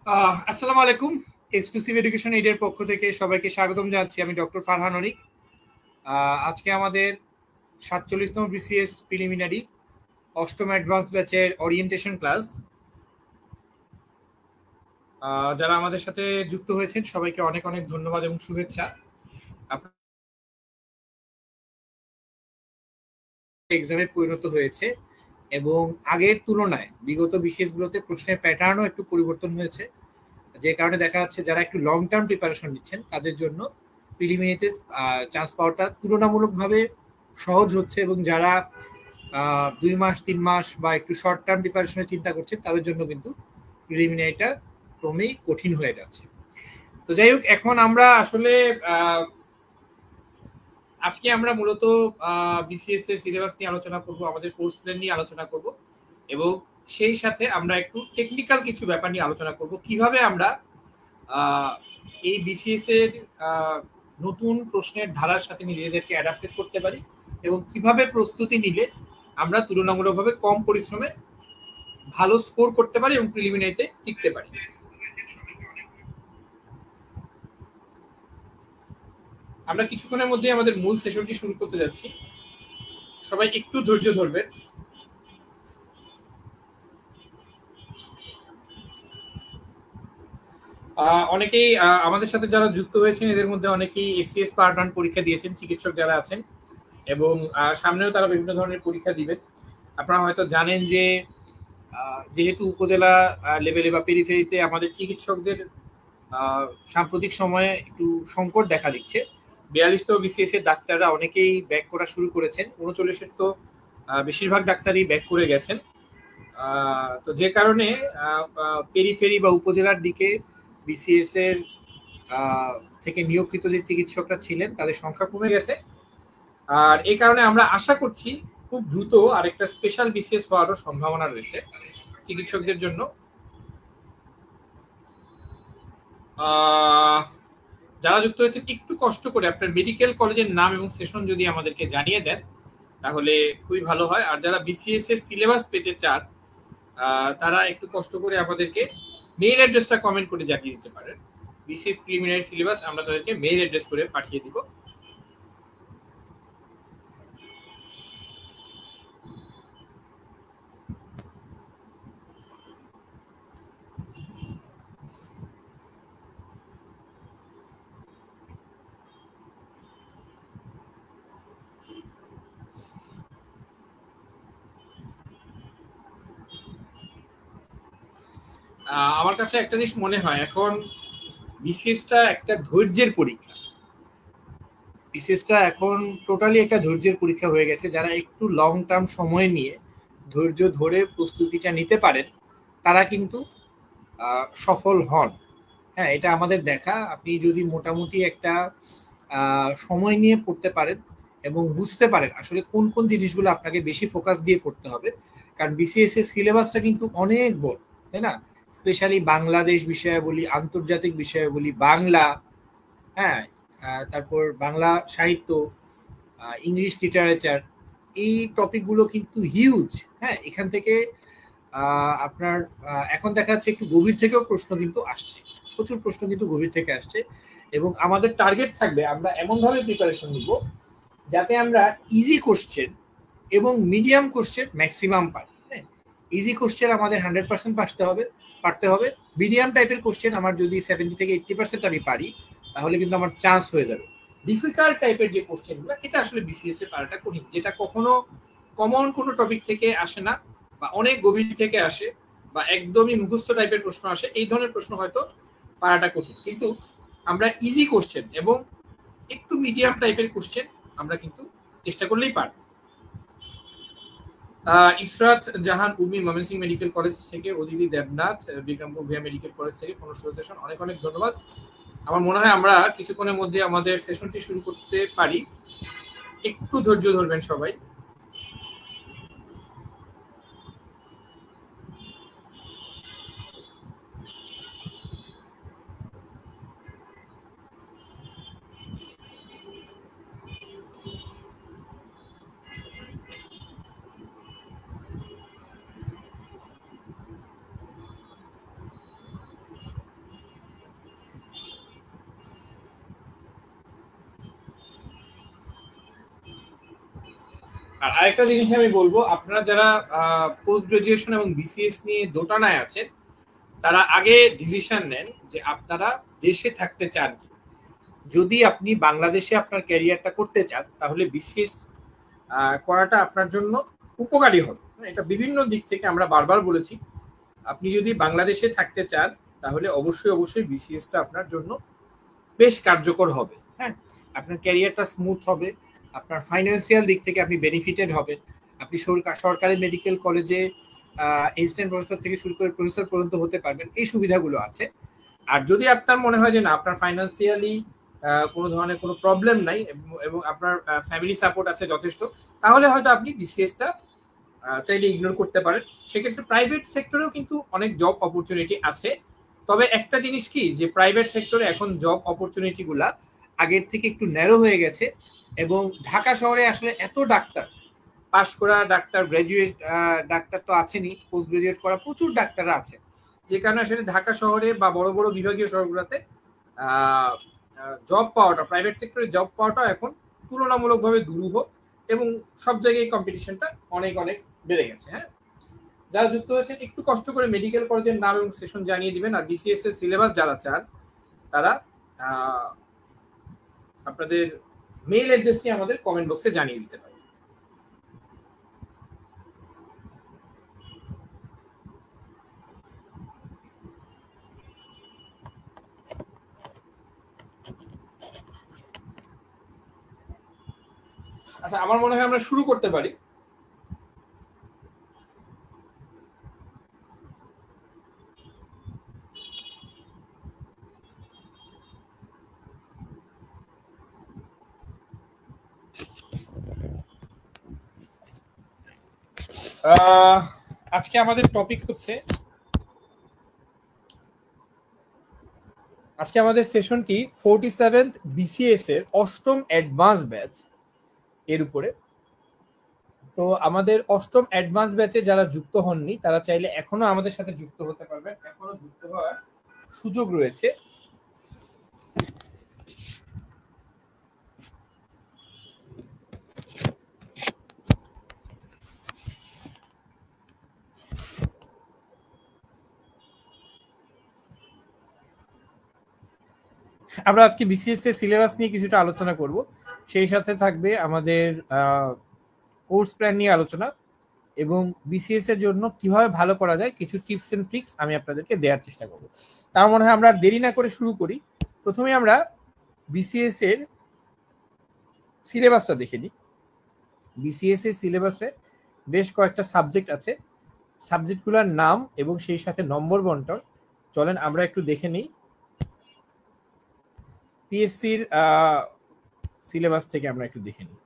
আসসালামু আলাইকুম। Exclusive education এইডের পক্ষ থেকে সবাইকে স্বাগতম জানাচ্ছি। আমি ডক্টর ফারহান অনিক। আজকে আমাদের ৪৭তম বিসিএস প্রিলিমিনারি অষ্টম অ্যাডভান্স ব্যাচের ওরিয়েন্টেশন ক্লাস। যারা আমাদের সাথে যুক্ত হয়েছেন সবাইকে অনেক অনেক ধন্যবাদ এবং শুভেচ্ছা। এক্সামে পরিণত হয়েছে এবং আগের তুলনায় বিগত বিসিএস গুলোতে প্রশ্নের প্যাটার্নও একটু পরিবর্তন হয়েছে, যে কারণে দেখা যাচ্ছে যারা একটু লং টার্ম প্রিপারেশন নিচ্ছেন তাদের জন্য প্রিলিমিনারিতে চান্স পাওয়াটা তুলনামূলকভাবে সহজ হচ্ছে, এবং যারা 2 মাস 3 মাস বা একটু শর্ট টার্ম প্রিপারেশনের চিন্তা করছেন তাদের জন্য কিন্তু প্রিলিমিনারিটা ক্রমেই কঠিন হয়ে যাচ্ছে। তো যাই হোক, এখন আমরা আসলে আজকে আমরা মূলত বিসিএস এর সিলেবাস নিয়ে আলোচনা করব, আমাদের কোর্স প্ল্যান নিয়ে আলোচনা করব, এবং সেই সাথে আমরা একটু টেকনিক্যাল কিছু ব্যাপার নিয়ে আলোচনা করব, কিভাবে আমরা এই বিসিএস এর নতুন প্রশ্নের ধারার সাথে নিজেদেরকে অ্যাডাপ্টেড করতে পারি, এবং কিভাবে প্রস্তুতি নিলে আমরা তুলনামূলকভাবে কম পরিশ্রমে ভালো স্কোর করতে পারি এবং প্রিলিমিনারিতে টিকতে পারি। আমরা কিছুক্ষণের মধ্যে আমাদের মূল সেশনটি শুরু করতে যাচ্ছি। সবাই একটু ধৈর্য ধরবেন। অনেকেই আমাদের সাথে যারা যুক্ত হয়েছেন এদের মধ্যে অনেকেই এফসিএস পার্ট 1 পরীক্ষা দিয়েছেন, চিকিৎসক যারা আছেন, এবং সামনেও তারা বিভিন্ন ধরনের পরীক্ষা দিবেন। আপনারা হয়তো জানেন যে যেহেতু উপজেলা লেভেলে বা পেরিফেরিতে আমাদের চিকিৎসকদের সাম্প্রতিক সময়ে একটু সংকট দেখা দিচ্ছে। 42তম বিসিএস এর ডাক্তাররা অনেকেই ব্যাক করা শুরু করেছেন, 39-এর তো বেশিরভাগ ডাক্তারই ব্যাক করে গেছেন। তো যে কারণে পেরিফেরি বা উপজেলার দিকে বিসিএস এর থেকে নিয়োগকৃত যে চিকিৎসকরা ছিলেন তাদের সংখ্যা কমে গেছে। আর এই কারণে আমরা আশা করছি খুব দ্রুত আরেকটা স্পেশাল বিসিএস হওয়ারও সম্ভাবনা রয়েছে চিকিৎসকদের জন্য। যারা যুক্ত হয়েছেন একটু কষ্ট করে আপনার মেডিকেল কলেজের নাম এবং সেশন যদি আমাদেরকে জানিয়ে দেন তাহলে খুবই ভালো হয়। আর যারা বিসিএস এর সিলেবাস পেতে চান তারা একটু কষ্ট করে আমাদেরকে মেইল অ্যাড্রেসটা কমেন্ট করে জানিয়ে দিতে পারেন। বিসিএস প্রিলিমিনারি সিলেবাস আমরা তাদেরকে মেইল অ্যাড্রেস করে পাঠিয়ে দিব। আমার কাছে একটা জিনিস মনে হয়, এখন বিসিএসটা একটা ধৈর্যের পরীক্ষা। বিসিএসটা এখন টোটালি একটা ধৈর্যের পরীক্ষা হয়ে গেছে। যারা একটু লং টার্ম সময় নিয়ে ধৈর্য ধরে প্রস্তুতিটা নিতে পারেন তারা কিন্তু সফল হন। হ্যাঁ, এটা আমাদের দেখা। আপনি যদি মোটামুটি একটা সময় নিয়ে পড়তে পারেন এবং বুঝতে পারেন আসলে কোন কোন জিনিসগুলো আপনাকে বেশি ফোকাস দিয়ে পড়তে হবে, কারণ বিসিএস এর সিলেবাসটা কিন্তু অনেক বড়, তাই না? স্পেশালি বাংলাদেশ বিষয়াবলী, আন্তর্জাতিক বিষয়াবলী, বাংলা, হ্যাঁ, তারপর বাংলা সাহিত্য, ইংলিশ লিটারেচার, এই টপিকগুলো কিন্তু হিউজ। হ্যাঁ, এখান থেকে আপনার এখন দেখা যাচ্ছে একটু গভীর থেকেও প্রশ্ন কিন্তু আসছে, প্রচুর প্রশ্ন কিন্তু গভীর থেকে আসছে, এবং আমাদের টার্গেট থাকবে আমরা এমনভাবে প্রিপারেশন নিব যাতে আমরা ইজি কোশ্চেন এবং মিডিয়াম কোশ্চেন ম্যাক্সিমাম পাই। হ্যাঁ, ইজি কোশ্চেন আমাদের 100% পারতে হবে। মিডিয়াম টাইপের কোশ্চেন আমার যদি 70 থেকে 80% আমি পারি তাহলে কিন্তু আমার চান্স হয়ে যাবে। ডিফিকাল্ট টাইপের যে কোশ্চেনগুলো, এটা আসলে বিসিএস এ পারাটা কঠিন, যেটা কখনো কমন কোনো টপিক থেকে আসে না, বা অনেক গভীর থেকে আসে, বা একদমই মুখস্থ টাইপের প্রশ্ন আসে, এই ধরনের প্রশ্ন হয়তো পারাটা কঠিন। কিন্তু আমরা ইজি কোশ্চেন এবং একটু মিডিয়াম টাইপের কোশ্চেন আমরা কিন্তু চেষ্টা করলেই পারব। ইসরাত জাহান উর্মি ময়মনসিংহ মেডিকেল কলেজ থেকে, অদিতি দেবনাথ বিক্রমপুর ভিয়া মেডিকেল কলেজ থেকে 15 সেশন, অনেক অনেক ধন্যবাদ। আমার মনে হয় আমরা কিছুক্ষণের মধ্যে আমাদের সেশনটি শুরু করতে পারি। একটু ধৈর্য ধরবেন সবাই। আর আরেকটা জিনিস আমি বলবো, আপনারা যারা পোস্ট গ্রাজুয়েশন এবং বিসিএস নিয়ে দোটানায় আছেন, তারা আগে ডিসিশন নেন যে আপনারা দেশে থাকতে চান। যদি আপনি বাংলাদেশে আপনার ক্যারিয়ারটা করতে চান, তাহলে বিসিএস করাটা আপনার জন্য উপকারী হবে। এটা বিভিন্ন দিক থেকে আমরা বারবার বলেছি, আপনি যদি বাংলাদেশে থাকতে চান তাহলে অবশ্যই অবশ্যই বিসিএসটা আপনার জন্য বেশ কার্যকর হবে। হ্যাঁ, আপনার ক্যারিয়ারটা স্মুথ হবে, আপনার ফাইন্যান্সিয়াল দিক থেকে আপনি বেনিফিটেড হবেন। আপনি সরকারি মেডিকেল কলেজে অ্যাসিস্ট্যান্ট প্রফেসর থেকে শুরু করে প্রফেসর পর্যন্ত হতে পারবেন, এই সুবিধাগুলো আছে। আর যদি আপনার মনে হয় যে না, আপনার ফাইন্যান্সিয়ালি কোনো ধরনের কোনো প্রবলেম নাই এবং আপনার ফ্যামিলি সাপোর্ট আছে যথেষ্ট, তাহলে হয়তো আপনি বিসিএসটা চাইলে ইগনোর করতে পারেন। সেক্ষেত্রে প্রাইভেট সেক্টরেও কিন্তু অনেক জব অপরচুনিটি আছে। তবে একটা জিনিস কি, যে প্রাইভেট সেক্টরে এখন জব অপরচুনিটি গুলা আগের থেকে একটু ন্যারো হয়ে গেছে, এবং ঢাকা শহরে আসলে এত ডাক্তার পাশ করা, ডাক্তার গ্রাজুয়েট ডাক্তার তো আছেনই, পোস্ট গ্রাজুয়েট করা প্রচুর ডাক্তাররা আছে, যে কারণে আসলে ঢাকা শহরে বা বড় বড় বিভাগীয় শহরগুলোতে জব পাওয়াটা, প্রাইভেট সেক্টরে জব পাওয়াটা এখন তুলনামূলকভাবে দুরূহ, এবং সব জায়গায় কম্পিটিশনটা অনেক অনেক বেড়ে গেছে। হ্যাঁ, যারা যুক্ত হয়েছেন একটু কষ্ট করে মেডিকেল কলেজের নাম এবং সেশন জানিয়ে দিবেন। আর বিসিএস এর সিলেবাস যারা চান, তারা আপনাদের মেইল অ্যাড্রেসটি আমাদের কমেন্ট বক্সে জানিয়ে দিতে পারেন। আচ্ছা, আমার মনে হয় আমরা শুরু করতে পারি। আজকে আমাদের টপিক হচ্ছে, আজকে আমাদের সেশনটি 47th বিসিএস এর অষ্টম অ্যাডভান্স ব্যাচ এর উপরে। তো আমাদের অষ্টম অ্যাডভান্স ব্যাচে যারা যুক্ত হননি, তারা চাইলে এখনো আমাদের সাথে যুক্ত হতে পারবেন, এখনো যুক্ত হওয়ার সুযোগ রয়েছে। আমরা আজকে বিসিএস এর সিলেবাস নিয়ে কিছুটা আলোচনা করব, সেই সাথে থাকবে আমাদের কোর্স প্ল্যান নিয়ে আলোচনা, এবং বিসিএস এর জন্য কিভাবে ভালো করা যায় কিছু টিপস এন্ড ট্রিক্স আমি আপনাদেরকে দেওয়ার চেষ্টা করব। তার মনে হয় আমরা দেরি না করে শুরু করি। প্রথমে আমরা বিসিএস এর সিলেবাসটা দেখে নিই। বিসিএস এর সিলেবাসে বেশ কয়েকটা সাবজেক্ট আছে, সাবজেক্টগুলোর নাম এবং সেই সাথে নম্বর বন্টন চলেন আমরা একটু দেখে নিই। পিএসসির সিলেবাস থেকে আমরা একটু দেখে নিই।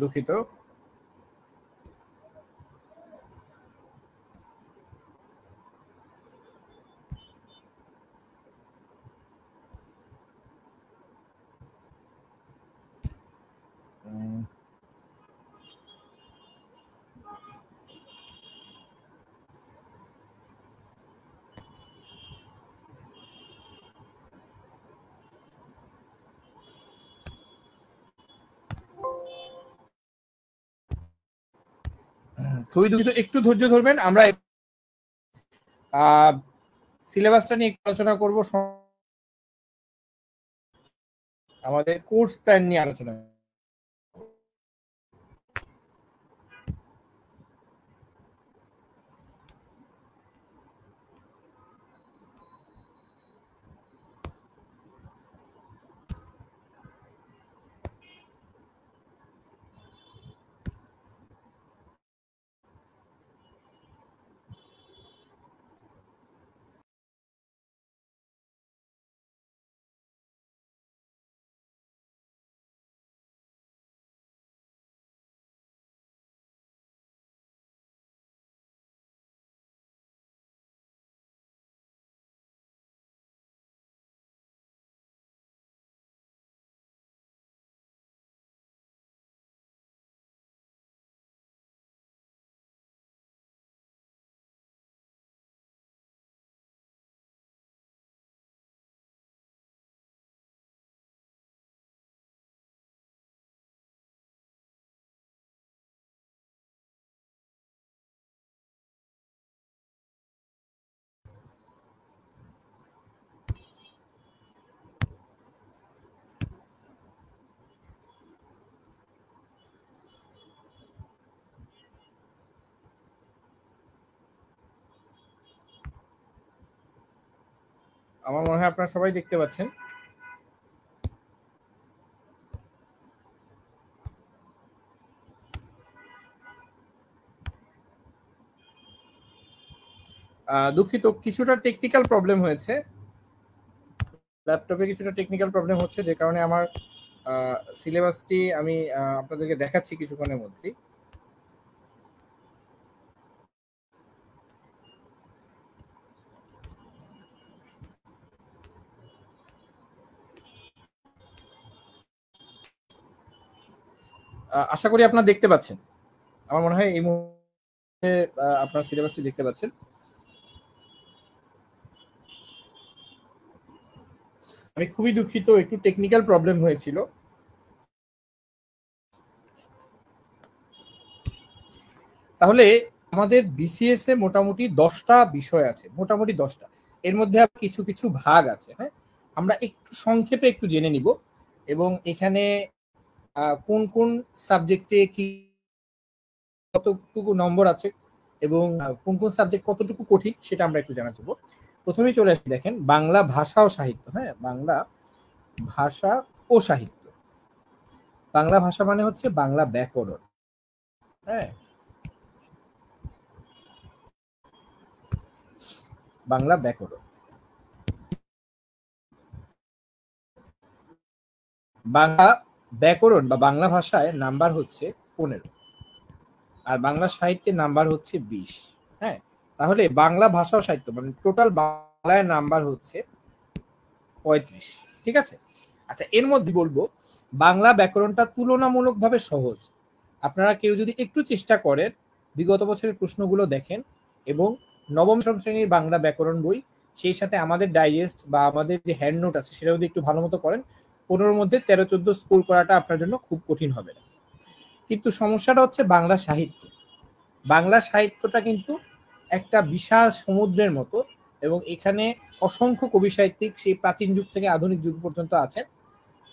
দুঃখিত, খুবই দুঃখিত, একটু ধৈর্য ধরবেন। আমরা সিলেবাসটা নিয়ে আলোচনা করব, আমাদের কোর্স প্ল্যান নিয়ে আলোচনা। আমার মনে হয় আপনারা সবাই দেখতে পাচ্ছেন। দুঃখিত, কিছুটা টেকনিক্যাল প্রবলেম হয়েছে, ল্যাপটপে কিছুটা টেকনিক্যাল প্রবলেম হচ্ছে, যে কারণে আমার সিলেবাসটি আমি আপনাদেরকে দেখাচ্ছি কিছুক্ষণের মধ্যেই। আশা করি আপনারা দেখতে পাচ্ছেন। আমার মনে হয় এই মুহূর্তে আপনার সিলেবাসটি দেখতে পাচ্ছেন। আমি খুবই দুঃখিত, একটু টেকনিক্যাল প্রবলেম হয়েছিল। তাহলে আমাদের বিসিএস এ মোটামুটি 10টা বিষয় আছে, মোটামুটি 10টা। এর মধ্যে কিছু কিছু ভাগ আছে। হ্যাঁ, আমরা একটু সংক্ষেপে একটু জেনে নিব, এবং এখানে কোন কোন সাবজেক্টে কি কতটুকু নম্বর আছে এবং কোন কোন সাবজেক্ট কতটুকু কঠিন সেটা আমরা একটু জানা যাবো। প্রথমেই চলে আসি, দেখেন বাংলা ভাষা ও সাহিত্য। হ্যাঁ, বাংলা ভাষা ও সাহিত্য। বাংলা ভাষা মানে হচ্ছে বাংলা ব্যাকরণ। হ্যাঁ, বাংলা ব্যাকরণ। বাংলা ব্যাকরণ বা বাংলা ভাষায় নাম্বার হচ্ছে 15, আর বাংলা সাহিত্যের নাম্বার হচ্ছে 20। হ্যাঁ, তাহলে বাংলা ভাষা ও সাহিত্য মানে টোটাল বাংলায় নাম্বার হচ্ছে 35। ঠিক আছে। আচ্ছা, এর মধ্যে বলবো বাংলা ব্যাকরণটা তুলনামূলকভাবে সহজ। আপনারা কেউ যদি একটু চেষ্টা করেন, বিগত বছরের প্রশ্নগুলো দেখেন, এবং নবম শ্রেণীর বাংলা ব্যাকরণ বই, সেই সাথে আমাদের ডাইজেস্ট বা আমাদের যে হ্যান্ড নোট আছে সেটা যদি একটু ভালো মতো করেন, 15-র মধ্যে 13-14 স্কোর করাটা আপনার জন্য খুব কঠিন হবে না। কিন্তু সমস্যাটা হচ্ছে বাংলা সাহিত্য। বাংলা সাহিত্যটা কিন্তু একটা বিশাল সমুদ্রের মতো, এবং এখানে অসংখ্য কবি সাহিত্যিক সেই প্রাচীন যুগ থেকে আধুনিক যুগ পর্যন্ত আছেন।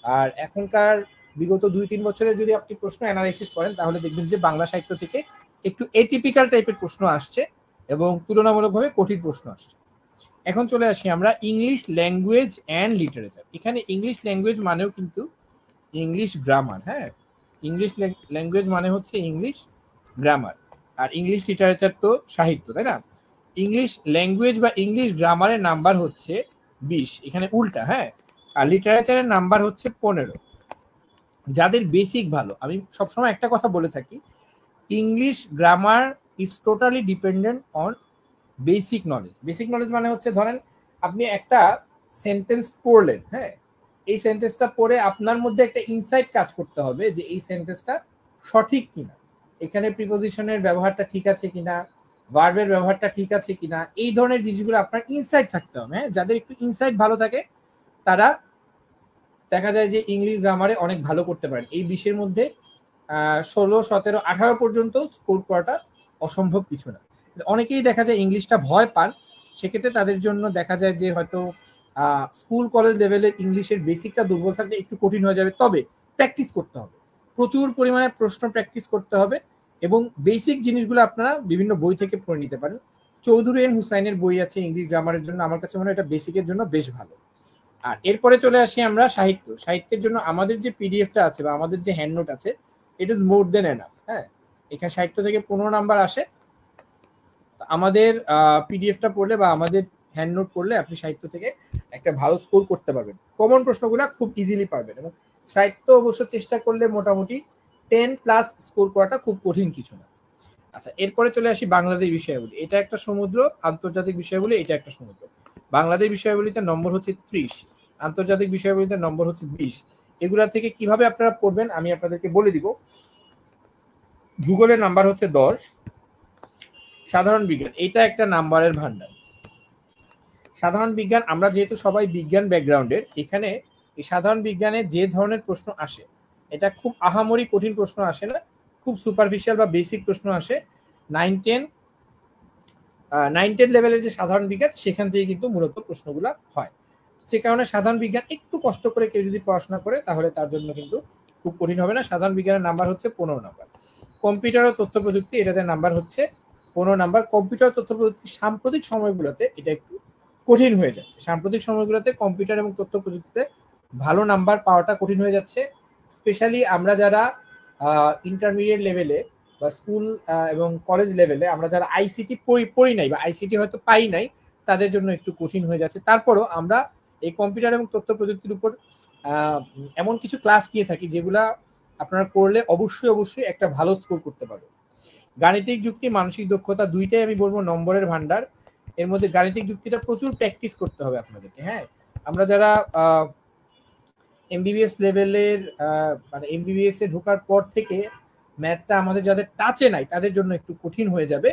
আর এখনকার বিগত 2-3 বছরের যদি আপনি প্রশ্ন অ্যানালাইসিস করেন, তাহলে দেখবেন যে বাংলা সাহিত্য থেকে একটু এটিপিক্যাল টাইপের প্রশ্ন আসছে এবং তুলনামূলকভাবে কঠিন প্রশ্ন আসছে। এখন চলে আসি আমরা ইংলিশ ল্যাঙ্গুয়েজ অ্যান্ড লিটারেচার। এখানে ইংলিশ ল্যাঙ্গুয়েজ মানেও কিন্তু ইংলিশ গ্রামার। হ্যাঁ, ইংলিশ ল্যাঙ্গুয়েজ মানে হচ্ছে ইংলিশ গ্রামার, আর ইংলিশ লিটারেচার তো সাহিত্য, তাই না? ইংলিশ ল্যাঙ্গুয়েজ বা ইংলিশ গ্রামারের নাম্বার হচ্ছে 20, এখানে উল্টা। হ্যাঁ, আর লিটারেচারের নাম্বার হচ্ছে 15। যাদের বেসিক ভালো, আমি সবসময় একটা কথা বলে থাকি, English grammar is totally dependent on basic knowledge. Basic knowledge মানে হচ্ছে, ধরেন আপনি একটা সেন্টেন্স পড়লেন, হ্যাঁ, এই সেন্টেন্সটা পড়ে আপনার মধ্যে একটা ইনসাইট কাজ করতে হবে যে এই সেন্টেন্সটা সঠিক কিনা, এখানে প্রিপোজিশনের ব্যবহারটা ঠিক আছে কিনা, ভার্বের ব্যবহারটা ঠিক আছে কিনা, এই ধরনের জিনিসগুলো আপনার ইনসাইট থাকতে হবে। হ্যাঁ, যাদের একটু ইনসাইট ভালো থাকে তারা দেখা যায় যে ইংলিশ গ্রামারে অনেক ভালো করতে পারেন। এই 20-এর মধ্যে 16, 17, 18 পর্যন্ত স্কোর করাটা অসম্ভব কিছু না। অনেকেই দেখা যায় ইংলিশটা ভয় পান, সেক্ষেত্রে তাদের জন্য দেখা যায় যে হয়তো স্কুল কলেজ লেভেলের ইংলিশের বেসিকটা দুর্বল থাকলে একটু কঠিন হয়ে যাবে। তবে প্র্যাকটিস করতে হবে, প্রচুর পরিমাণে প্রশ্ন প্র্যাকটিস করতে হবে, এবং বেসিক জিনিসগুলো আপনারা বিভিন্ন বই থেকে পড়ে নিতে পারেন। চৌধুরী এন হুসাইনের বই আছে ইংলিশ গ্রামারের জন্য, আমার কাছে মনে হয় এটা বেসিকের জন্য বেশ ভালো। আর এরপরে চলে আসি আমরা সাহিত্য। সাহিত্যের জন্য আমাদের যে পিডিএফটা আছে বা আমাদের যে হ্যান্ড নোট আছে, it is more than enough. হ্যাঁ, এখানে সাহিত্য থেকে 15 নাম্বার আসে। আমাদের পিডিএফটা পড়লে বা আমাদের হ্যান্ড নোট পড়লে আপনি সাহিত্য থেকে একটা ভালো স্কোর করতে পারবেন, কমন প্রশ্নগুলো খুব ইজিলি পারবেন। এবং সাহিত্য অবশ্য চেষ্টা করলে মোটামুটি 10+ স্কোর করাটা খুব কঠিন কিছু না। আচ্ছা, এরপরে চলে আসি বাংলাদেশ বিষয়াবলী। এটা একটা সমুদ্র, আন্তর্জাতিক বিষয়াবলী এটা একটা সমুদ্র। বাংলাদেশ বিষয়াবলীতে নম্বর হচ্ছে 30, আন্তর্জাতিক বিষয়াবলীতে নম্বর হচ্ছে 20। এগুলা থেকে কিভাবে আপনারা পড়বেন আমি আপনাদেরকে বলে দিব। ভূগোলের নাম্বার হচ্ছে 10, সাধারণ বিজ্ঞান এটা একটা নাম্বারের ভান্ডার। সাধারণ বিজ্ঞান, আমরা যেহেতু সবাই বিজ্ঞান ব্যাকগ্রাউন্ডের, এখানে এই সাধারণ বিজ্ঞানে যে ধরনের প্রশ্ন আসে, এটা খুব আহামরি কঠিন প্রশ্ন আসে না, খুব সুপারফিশিয়াল বা বেসিক প্রশ্ন আসে। 9-10 লেভেলের যে সাধারণ বিজ্ঞান, সেখান থেকে কিন্তু মূলত প্রশ্নগুলো হয়। সে কারণে সাধারণ বিজ্ঞান একটু কষ্ট করে কেউ যদি পড়াশোনা করে, তাহলে তার জন্য কিন্তু খুব কঠিন হবে না। সাধারণ বিজ্ঞানের নাম্বার হচ্ছে 15 নাম্বার। কম্পিউটার ও তথ্য প্রযুক্তি এটাতে নাম্বার হচ্ছে 15 নাম্বার। কম্পিউটার তথ্য প্রযুক্তি সাম্প্রতিক সময়গুলোতে এটা একটু কঠিন হয়ে যাচ্ছে। সাম্প্রতিক সময়গুলোতে কম্পিউটার এবং তথ্য প্রযুক্তিতে ভালো নাম্বার পাওয়াটা কঠিন হয়ে যাচ্ছে। স্পেশালি আমরা যারা ইন্টারমিডিয়েট লেভেলে বা স্কুল এবং কলেজ লেভেলে আমরা যারা আইসিটি পড়ি নাই বা আইসিটি হয়তো পাই নাই, তাদের জন্য একটু কঠিন হয়ে যাচ্ছে। তারপরও আমরা এই কম্পিউটার এবং তথ্য প্রযুক্তির উপর এমন কিছু ক্লাস দিয়ে থাকি যেগুলা আপনারা করলে অবশ্যই একটা ভালো স্কোর করতে পারবে। গাণিতিক যুক্তি, মানসিক দক্ষতা দুইটাই আমি বলবো নম্বরের ভান্ডার। এর মধ্যে গাণিতিক যুক্তিটা প্রচুর প্র্যাকটিস করতে হবে আপনাদেরকে। হ্যাঁ, আমরা যারা এমবিবিএস লেভেলের মানে এমবিবিএস এ ঢোকার পর থেকে ম্যাথটা আমাদের যাদের টাচে নাই তাদের জন্য একটু কঠিন হয়ে যাবে।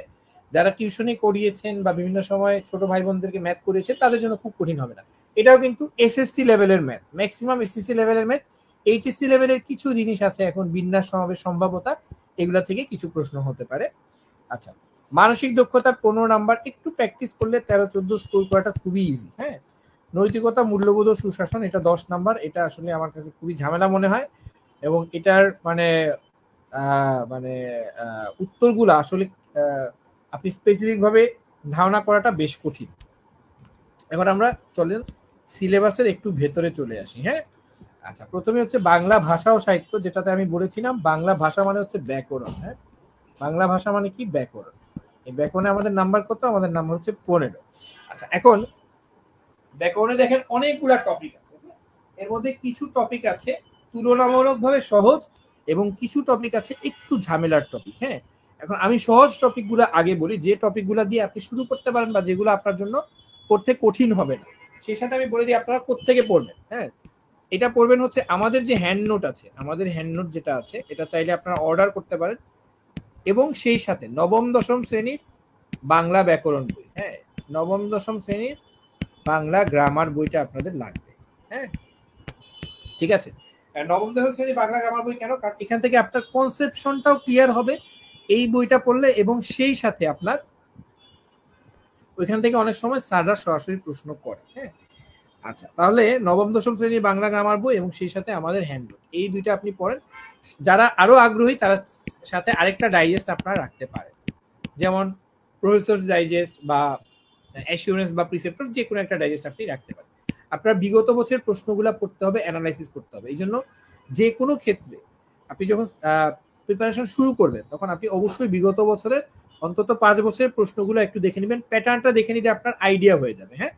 যারা টিউশনি করিয়েছেন বা বিভিন্ন সময় ছোট ভাই বোনদেরকে ম্যাথ করিয়েছেন তাদের জন্য খুব কঠিন হবে না। এটাও কিন্তু এসএসসি লেভেলের ম্যাথ, ম্যাক্সিমাম এসএসসি লেভেলের ম্যাথ। এইচএসসি লেভেলের কিছু জিনিস আছে এখন বিন্যাস, সমাবেশ, সম্ভাব্যতা, এগুলা থেকে কিছু প্রশ্ন হতে পারে। আচ্ছা, মানসিক দক্ষতার 15 নাম্বার, একটু প্র্যাকটিস করলে 13-14 স্কোর করাটা খুবই ইজি। হ্যাঁ, নৈতিকতা, মূল্যবোধ ও সুশাসন, এটা 10 নাম্বার। এটা আসলে আমার কাছে খুবই ঝামেলা মনে হয় এবং এটার মানে উত্তরগুলো আসলে আপনি স্পেসিফিক ভাবে ধারণা করাটা বেশ কঠিন। এখন আমরা চলেন সিলেবাসের একটু ভেতরে চলে আসি। হ্যাঁ, আচ্ছা, প্রথমে হচ্ছে বাংলা ভাষা ও সাহিত্য, যেটাতে আমি বলেছিলাম বাংলা ভাষা মানে হচ্ছে ব্যাকরণ। হ্যাঁ, বাংলা ভাষা মানে কি? ব্যাকরণ। এই ব্যাকরণে আমাদের নাম্বার কত? আমাদের নাম্বার হচ্ছে 15। আচ্ছা, এখন ব্যাকরণে দেখেন অনেকগুলা টপিক আছে। এর মধ্যে কিছু টপিক আছে তুলনামূলকভাবে সহজ এবং কিছু টপিক আছে একটু ঝামেলার টপিক। হ্যাঁ, এখন আমি সহজ টপিকগুলো আগে বলি, যে টপিকগুলো দিয়ে আপনি শুরু করতে পারেন বা যেগুলো আপনার জন্য পড়তে কঠিন হবে না। সেই সাথে আমি বলে দিই আপনারা কোত্থেকে পড়বেন। হ্যাঁ, এটা পড়বেন হচ্ছে আমাদের যে হ্যান্ড নোট আছে, আমাদের হ্যান্ড নোট যেটা আছে এটা চাইলে আপনারা অর্ডার করতে পারেন। এবং সেই সাথে নবম দশম শ্রেণীর বাংলা ব্যাকরণ বই, হ্যাঁ, নবম দশম শ্রেণীর বাংলা গ্রামার বইটা আপনাদের লাগবে। হ্যাঁ, ঠিক আছে। নবম দশম শ্রেণীর বাংলা গ্রামার বই কেন? কারণ এখান থেকে আপনার কনসেপশনটাও ক্লিয়ার হবে এই বইটা পড়লে, এবং সেই সাথে আপনার ওইখান থেকে অনেক সময় স্যাররা সরাসরি প্রশ্ন করে। হ্যাঁ, আচ্ছা, তাহলে নবম দশম শ্রেণীর বাংলা গ্রামার বই এবং সেই সাথে আমাদের হ্যান্ডবুক, এই দুইটা আপনি পড়েন। যারা আরো আগ্রহী তারা সাথে আরেকটা ডাইজেস্ট আপনারা রাখতে পারেন, যেমন প্রফেসর ডাইজেস্ট বা অ্যাসিউরেন্স বা প্রিসেপ্টর, যে কোনো একটা ডাইজেস্ট আপনি রাখতে পারেন। আপনার বিগত বছরের প্রশ্নগুলো পড়তে হবে, অ্যানালাইসিস করতে হবে। এই জন্য যে কোনো ক্ষেত্রে আপনি যখন প্রিপারেশন শুরু করবেন তখন আপনি অবশ্যই বিগত বছরের অন্তত 5 বছরের প্রশ্নগুলো একটু দেখে নেবেন, প্যাটার্নটা দেখে নিলে আপনার আইডিয়া হয়ে যাবে। হ্যাঁ,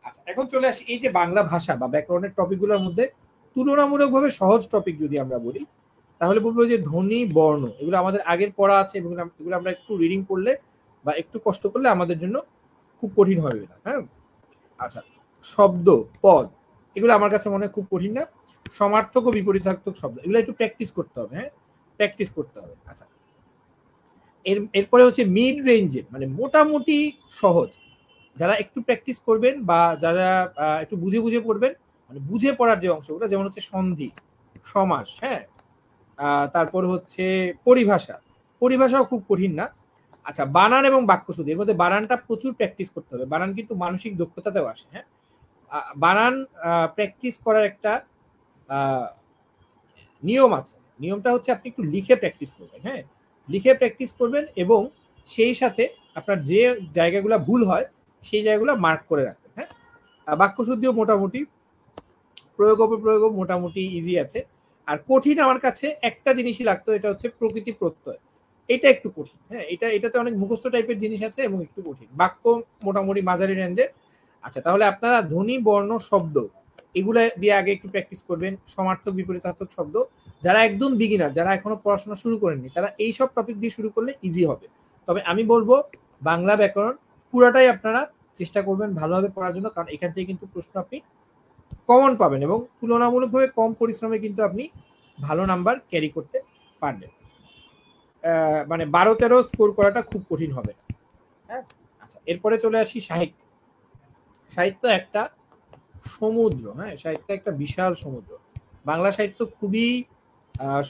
আচ্ছা, এখন চলে আসি এই যে বাংলা ভাষা বা ব্যাকরণের টপিকগুলোর মধ্যে তুলনামূলকভাবে সহজ টপিক যদি আমরা বলি তাহলে বলবো যে ধ্বনি, বর্ণ, এগুলো আমাদের আগের পড়া আছে এবং এগুলো আমরা একটু রিডিং করলে বা একটু কষ্ট করলে আমাদের জন্য খুব কঠিন হবে না। হ্যাঁ, আচ্ছা, শব্দ, পদ, এগুলো আমার কাছে মনে হয় খুব কঠিন না। সমার্থক ও বিপরীতার্থক শব্দ, এগুলো একটু প্র্যাকটিস করতে হবে। হ্যাঁ, প্র্যাকটিস করতে হবে। আচ্ছা, এরপরে হচ্ছে মিড রেঞ্জের মানে মোটামুটি সহজ, যারা একটু প্র্যাকটিস করবেন বা যারা একটু বুঝে বুঝে পড়বেন, মানে বুঝে পড়ার যে অংশগুলো, যেমন হচ্ছে সন্ধি, সমাস, হ্যাঁ, তারপর হচ্ছে পরিভাষা, পরিভাষাও খুব কঠিন না। আচ্ছা, বানান এবং বাক্যশুদ্ধি, এর মধ্যে বানানটা প্রচুর প্র্যাকটিস করতে হবে। বানান কিন্তু মানসিক দক্ষতাতেও আসে। হ্যাঁ, বানান প্র্যাকটিস করার একটা নিয়ম আছে। নিয়মটা হচ্ছে আপনি একটু লিখে প্র্যাকটিস করবেন। হ্যাঁ, লিখে প্র্যাকটিস করবেন এবং সেই সাথে আপনার যে জায়গাগুলো ভুল হয় সেই জায়গাগুলো মার্ক করে রাখবেন। হ্যাঁ, বাক্যশুদ্ধিও মোটামুটি, প্রয়োগ অপপ্রয়োগ মোটামুটি ইজি আছে। আর কঠিন আমার কাছে একটা জিনিসই লাগতো, এটা হচ্ছে প্রকৃতি প্রত্যয়, এটা একটু কঠিন। হ্যাঁ, এটাতে অনেক মুখস্থ টাইপের জিনিস আছে এবং একটু কঠিন। বাক্য মোটামুটি মাঝারি রেঞ্জের। আচ্ছা, তাহলে আপনারা ধ্বনি, বর্ণ, শব্দ এগুলা দিয়ে আগে একটু প্র্যাকটিস করবেন। সমার্থক, বিপরীতার্থক শব্দ, যারা একদম বিগিনার, যারা এখনো পড়াশোনা শুরু করেননি, তারা এই সব টপিক দিয়ে শুরু করলে ইজি হবে। তবে আমি বলবো বাংলা ব্যাকরণ পুরাটাই আপনারা চেষ্টা করবেন ভালোভাবে পড়ার জন্য, কারণ এখান থেকে কিন্তু প্রশ্ন আপনি কমন পাবেন এবং তুলনামূলকভাবে কম পরিশ্রমে কিন্তু আপনি ভালো নাম্বার ক্যারি করতে পারবেন। মানে 12-13 স্কোর করাটা খুব কঠিন হবে না। হ্যাঁ, আচ্ছা, এরপরে চলে আসি সাহিত্য। সাহিত্য একটা সমুদ্র। হ্যাঁ, সাহিত্য একটা বিশাল সমুদ্র। বাংলা সাহিত্য খুবই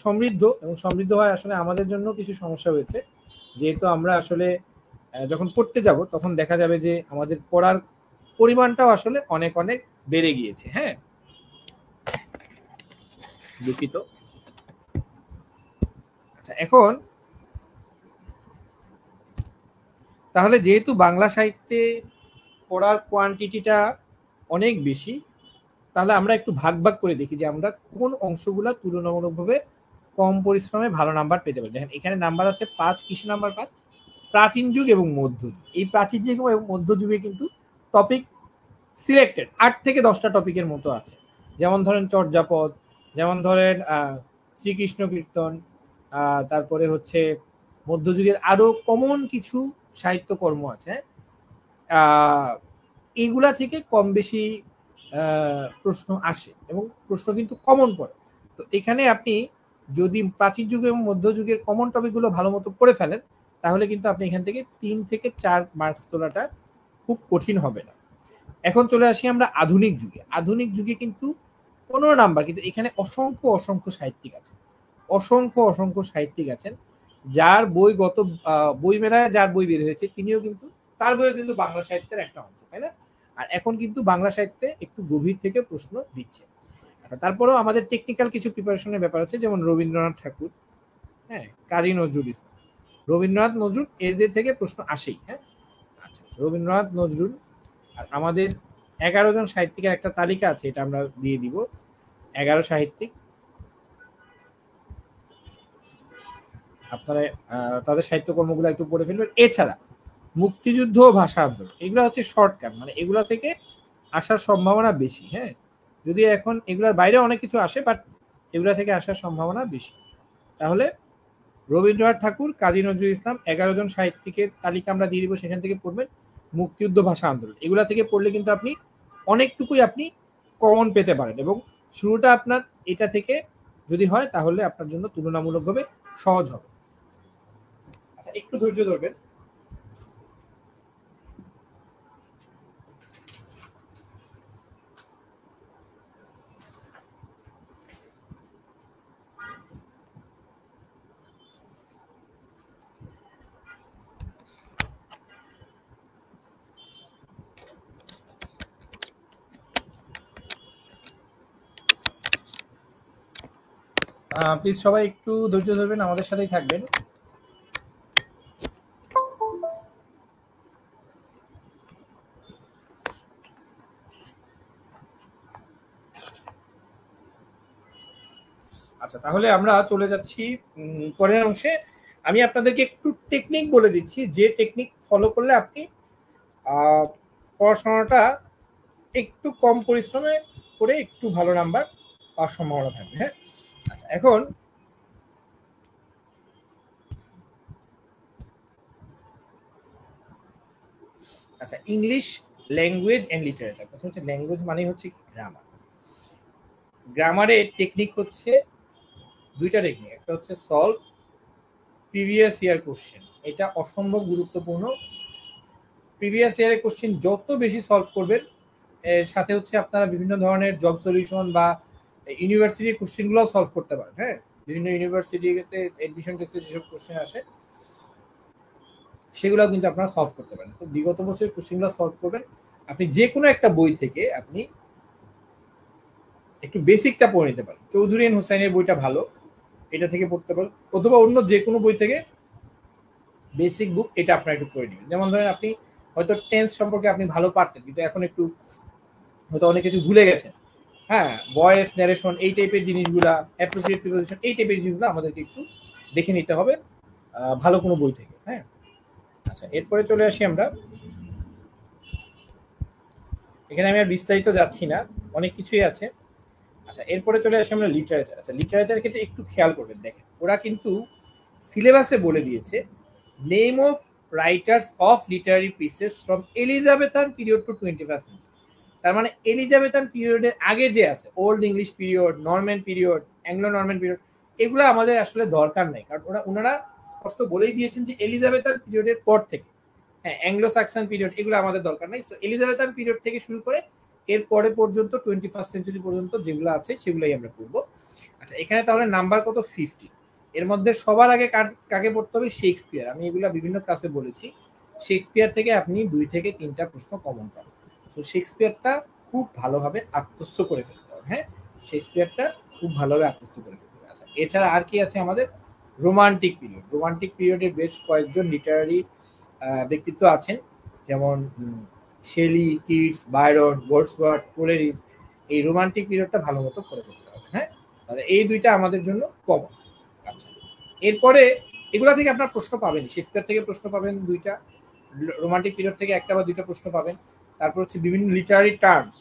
সমৃদ্ধ এবং সমৃদ্ধ হয় আসলে আমাদের জন্য কিছু সমস্যা হয়েছে, যেহেতু আমরা আসলে যখন পড়তে যাব তখন দেখা যাবে যে আমাদের পড়ার পরিমাণটাও আসলে অনেক অনেক বেড়ে গিয়েছে। হ্যাঁ, দুঃখিত। আচ্ছা, এখন তাহলে যেহেতু বাংলা সাহিত্যে পড়ার কোয়ান্টিটিটা অনেক বেশি, তাহলে আমরা একটু ভাগ ভাগ করে দেখি যে আমরা কোন অংশগুলা তুলনামূলকভাবে কম পরিশ্রমে ভালো নাম্বার পেতে পারি। দেখেন এখানে নাম্বার আছে 5, কিসের নাম্বার 5? প্রাচীন যুগ এবং মধ্যযুগ। এই প্রাচীন যুগ এবং মধ্যযুগে কিন্তু টপিক সিলেক্টেড 8 থেকে 10টা টপিকের মতো আছে। যেমন ধরেন চর্যাপদ, যেমন ধরেন শ্রীকৃষ্ণ কীর্তন, তারপরে হচ্ছে মধ্যযুগের আরো কমন কিছু সাহিত্যকর্ম আছে। এইগুলা থেকে কম বেশি প্রশ্ন আসে এবং প্রশ্ন কিন্তু কমন পড়ে। তো এখানে আপনি যদি প্রাচীন যুগ এবং মধ্যযুগের কমন টপিকগুলো ভালো মতো পড়ে ফেলেন, তাহলে কিন্তু আপনি এখান থেকে 3 থেকে 4 মার্কস তোলাটা খুব কঠিন হবে না। এখন চলে আসি আমরা আধুনিক যুগে। আধুনিক যুগে কিন্তু 15 নাম্বার, কিন্তু এখানে অসংখ্য অসংখ্য সাহিত্যিক আছে, অসংখ্য সাহিত্যিক আছেন যার বই গত বই মেলায় যার বই বের হয়েছে তিনিও কিন্তু তার বইও কিন্তু বাংলা সাহিত্যের একটা অংশ, তাই না? আর এখন কিন্তু বাংলা সাহিত্যে একটু গভীর থেকে প্রশ্ন দিচ্ছে। আচ্ছা, তারপরেও আমাদের টেকনিক্যাল কিছু প্রিপারেশনের ব্যাপার আছে, যেমন রবীন্দ্রনাথ ঠাকুর, হ্যাঁ, কাজী নজরুল ইসলাম, রবীন্দ্রনাথ নজরুল এদের থেকে প্রশ্ন আসেই। হ্যাঁ, আচ্ছা, রবীন্দ্রনাথ নজরুল। আর আমাদের 11 জন সাহিত্যিকের একটা তালিকা আছে, এটা আমরা দিয়ে দিব। 11 সাহিত্যিক, আপনারা তাদের সাহিত্যকর্মগুলো একটু পড়ে ফেলবেন। এছাড়া মুক্তিযুদ্ধ ও ভাষা আন্দোলন, এগুলো হচ্ছে শর্টকাট, মানে এগুলা থেকে আসার সম্ভাবনা বেশি। হ্যাঁ, যদি এখন এগুলার বাইরে অনেক কিছু আসে, বাট এগুলা থেকে আসার সম্ভাবনা বেশি। তাহলে রবীন্দ্রনাথ ঠাকুর, কাজী নজরুল ইসলাম, 11 জন সাহিত্যিকের তালিকা আমরা দিয়ে দিব, সেখান থেকে পড়বেন। মুক্তিযুদ্ধ, ভাষা আন্দোলন, এগুলা থেকে পড়লে কিন্তু আপনি অনেকটুকুই আপনি কমন পেতে পারেন, এবং শুরুটা আপনার এটা থেকে যদি হয় তাহলে আপনার জন্য তুলনামূলকভাবে সহজ হবে। আচ্ছা, একটু ধৈর্য ধরবেন। প্লিজ সবাই একটু ধৈর্য ধরবেন, আমাদের সাথেই থাকবেন। আচ্ছা, তাহলে আমরা চলে যাচ্ছি পরের অংশে। আমি আপনাদেরকে একটু টেকনিক বলে দিচ্ছি, যে টেকনিক ফলো করলে আপনি পড়াশোনাটা একটু কম পরিশ্রমে করে একটু ভালো নাম্বার পাওয়ার সম্ভাবনা থাকবে। হ্যাঁ, আচ্ছা, এখন আচ্ছা, ইংলিশ ল্যাঙ্গুয়েজ এন্ড লিটারেচার। প্রথম হচ্ছে ল্যাঙ্গুয়েজ, মানে হচ্ছে গ্রামার। গ্রামারের টেকনিক হচ্ছে দুইটা টেকনিক, একটা হচ্ছে সলভ প্রিভিয়াস ইয়ার কোশ্চেন, এটা অসম্ভব গুরুত্বপূর্ণ। প্রিভিয়াস ইয়ারের কোশ্চেন যত বেশি সলভ করবেন, এর সাথে হচ্ছে আপনারা বিভিন্ন ধরনের জব সলিউশন বা ইউনিভার্সিটির কোশ্চেনগুলো সলভ করতে পারেন। হ্যাঁ, বিভিন্ন ইউনিভার্সিটিতে অ্যাডমিশন টেস্টে যেসব কোশ্চেন আসে সেগুলো কিন্তু আপনারা সলভ করতে পারেন। তো বিগত বছরের কোশ্চেনগুলো সলভ করবেন। আপনি যে কোনো একটা বই থেকে আপনি একটু বেসিকটা পড়ে নিতে পারেন। চৌধুরী এন্ড হোসাইনের বইটা ভালো, এটা থেকে পড়তে পারেন, অথবা অন্য যে কোনো বই থেকে বেসিক বুক এটা আপনারা একটু পড়ে নেবেন। যেমন ধরেন আপনি হয়তো টেন্স সম্পর্কে আপনি ভালো পারতেন, কিন্তু এখন একটু হয়তো অনেক কিছু ভুলে গেছেন। হ্যাঁ, ভয়েস ন্যারেশন, এই টাইপের জিনিসগুলা, অ্যাপ্রোপ্রিয়েট প্রিপোজিশন, এই টাইপের জিনিসগুলো আমাদেরকে একটু দেখে নিতে হবে ভালো কোনো বই থেকে। হ্যাঁ, আচ্ছা, এরপরে চলে আসি আমরা। এখানে আমি আর বিস্তারিত যাচ্ছি না, অনেক কিছুই আছে। আচ্ছা, এরপরে চলে আসি আমরা লিটারেচার। আচ্ছা, লিটারেচারের ক্ষেত্রে একটু খেয়াল করবেন। দেখেন, ওরা কিন্তু সিলেবাসে বলে দিয়েছে name of writers of literary pieces from Elizabethan period to 21st century. তার মানে এলিজাবেথান পিরিয়ডের আগে যে আছে, old English period, Norman period, Anglo Norman period, এগুলো আমাদের আসলে দরকার নেই, কারণ ওনারা স্পষ্ট বলেই দিয়েছেন যে এলিজাবেথান পিরিয়ডের পর থেকে, হ্যাঁ, অ্যাংলো সাকসন পিরিয়ড, এগুলো আমাদের দরকার নেই। সো এলিজাবেথান পিরিয়ড থেকে শুরু করে এর পরে পর্যন্ত 21st সেঞ্চুরি পর্যন্ত যেগুলো আছে সেগুলোই আমরা পড়বো। আচ্ছা, এখানে তাহলে নাম্বার কত? 50। এর মধ্যে সবার আগে কাকে পড়তে হবে? শেক্সপিয়ার। আমি এগুলা বিভিন্ন ক্লাসে বলেছি, শেক্সপিয়ার থেকে আপনি 2 থেকে 3টা প্রশ্ন কমন পাবেন। সো শেক্সপিয়ারটা খুব ভালোভাবে আত্মস্থ করে ফেলতে হবে। হ্যাঁ, শেক্সপিয়ারটা খুব ভালোভাবে আত্মস্থ করে ফেলতে হবে। আচ্ছা, এছাড়া আর কি আছে আমাদের? Romantic period. রোমান্টিক পিরিয়ডের বেশ কয়েকজন লিটারারি ব্যক্তিত্ব আছেন, যেমন শেলি, কিটস, বায়রন, ওয়ার্ডসওয়ার্থ, কোলেরিজ, এই রোমান্টিক পিরিয়ডটা ভালো মতো পড়ে ফেলতে হবে। হ্যাঁ, তাহলে এই দুইটা আমাদের জন্য কমন। আচ্ছা, এরপরে এগুলা থেকে আপনার প্রশ্ন পাবেন, শেক্সপিয়ার থেকে প্রশ্ন পাবেন দুইটা, রোমান্টিক পিরিয়ড থেকে একটা বা দুইটা প্রশ্ন পাবেন। তারপর হচ্ছে বিভিন্ন লিটারারি টার্মস,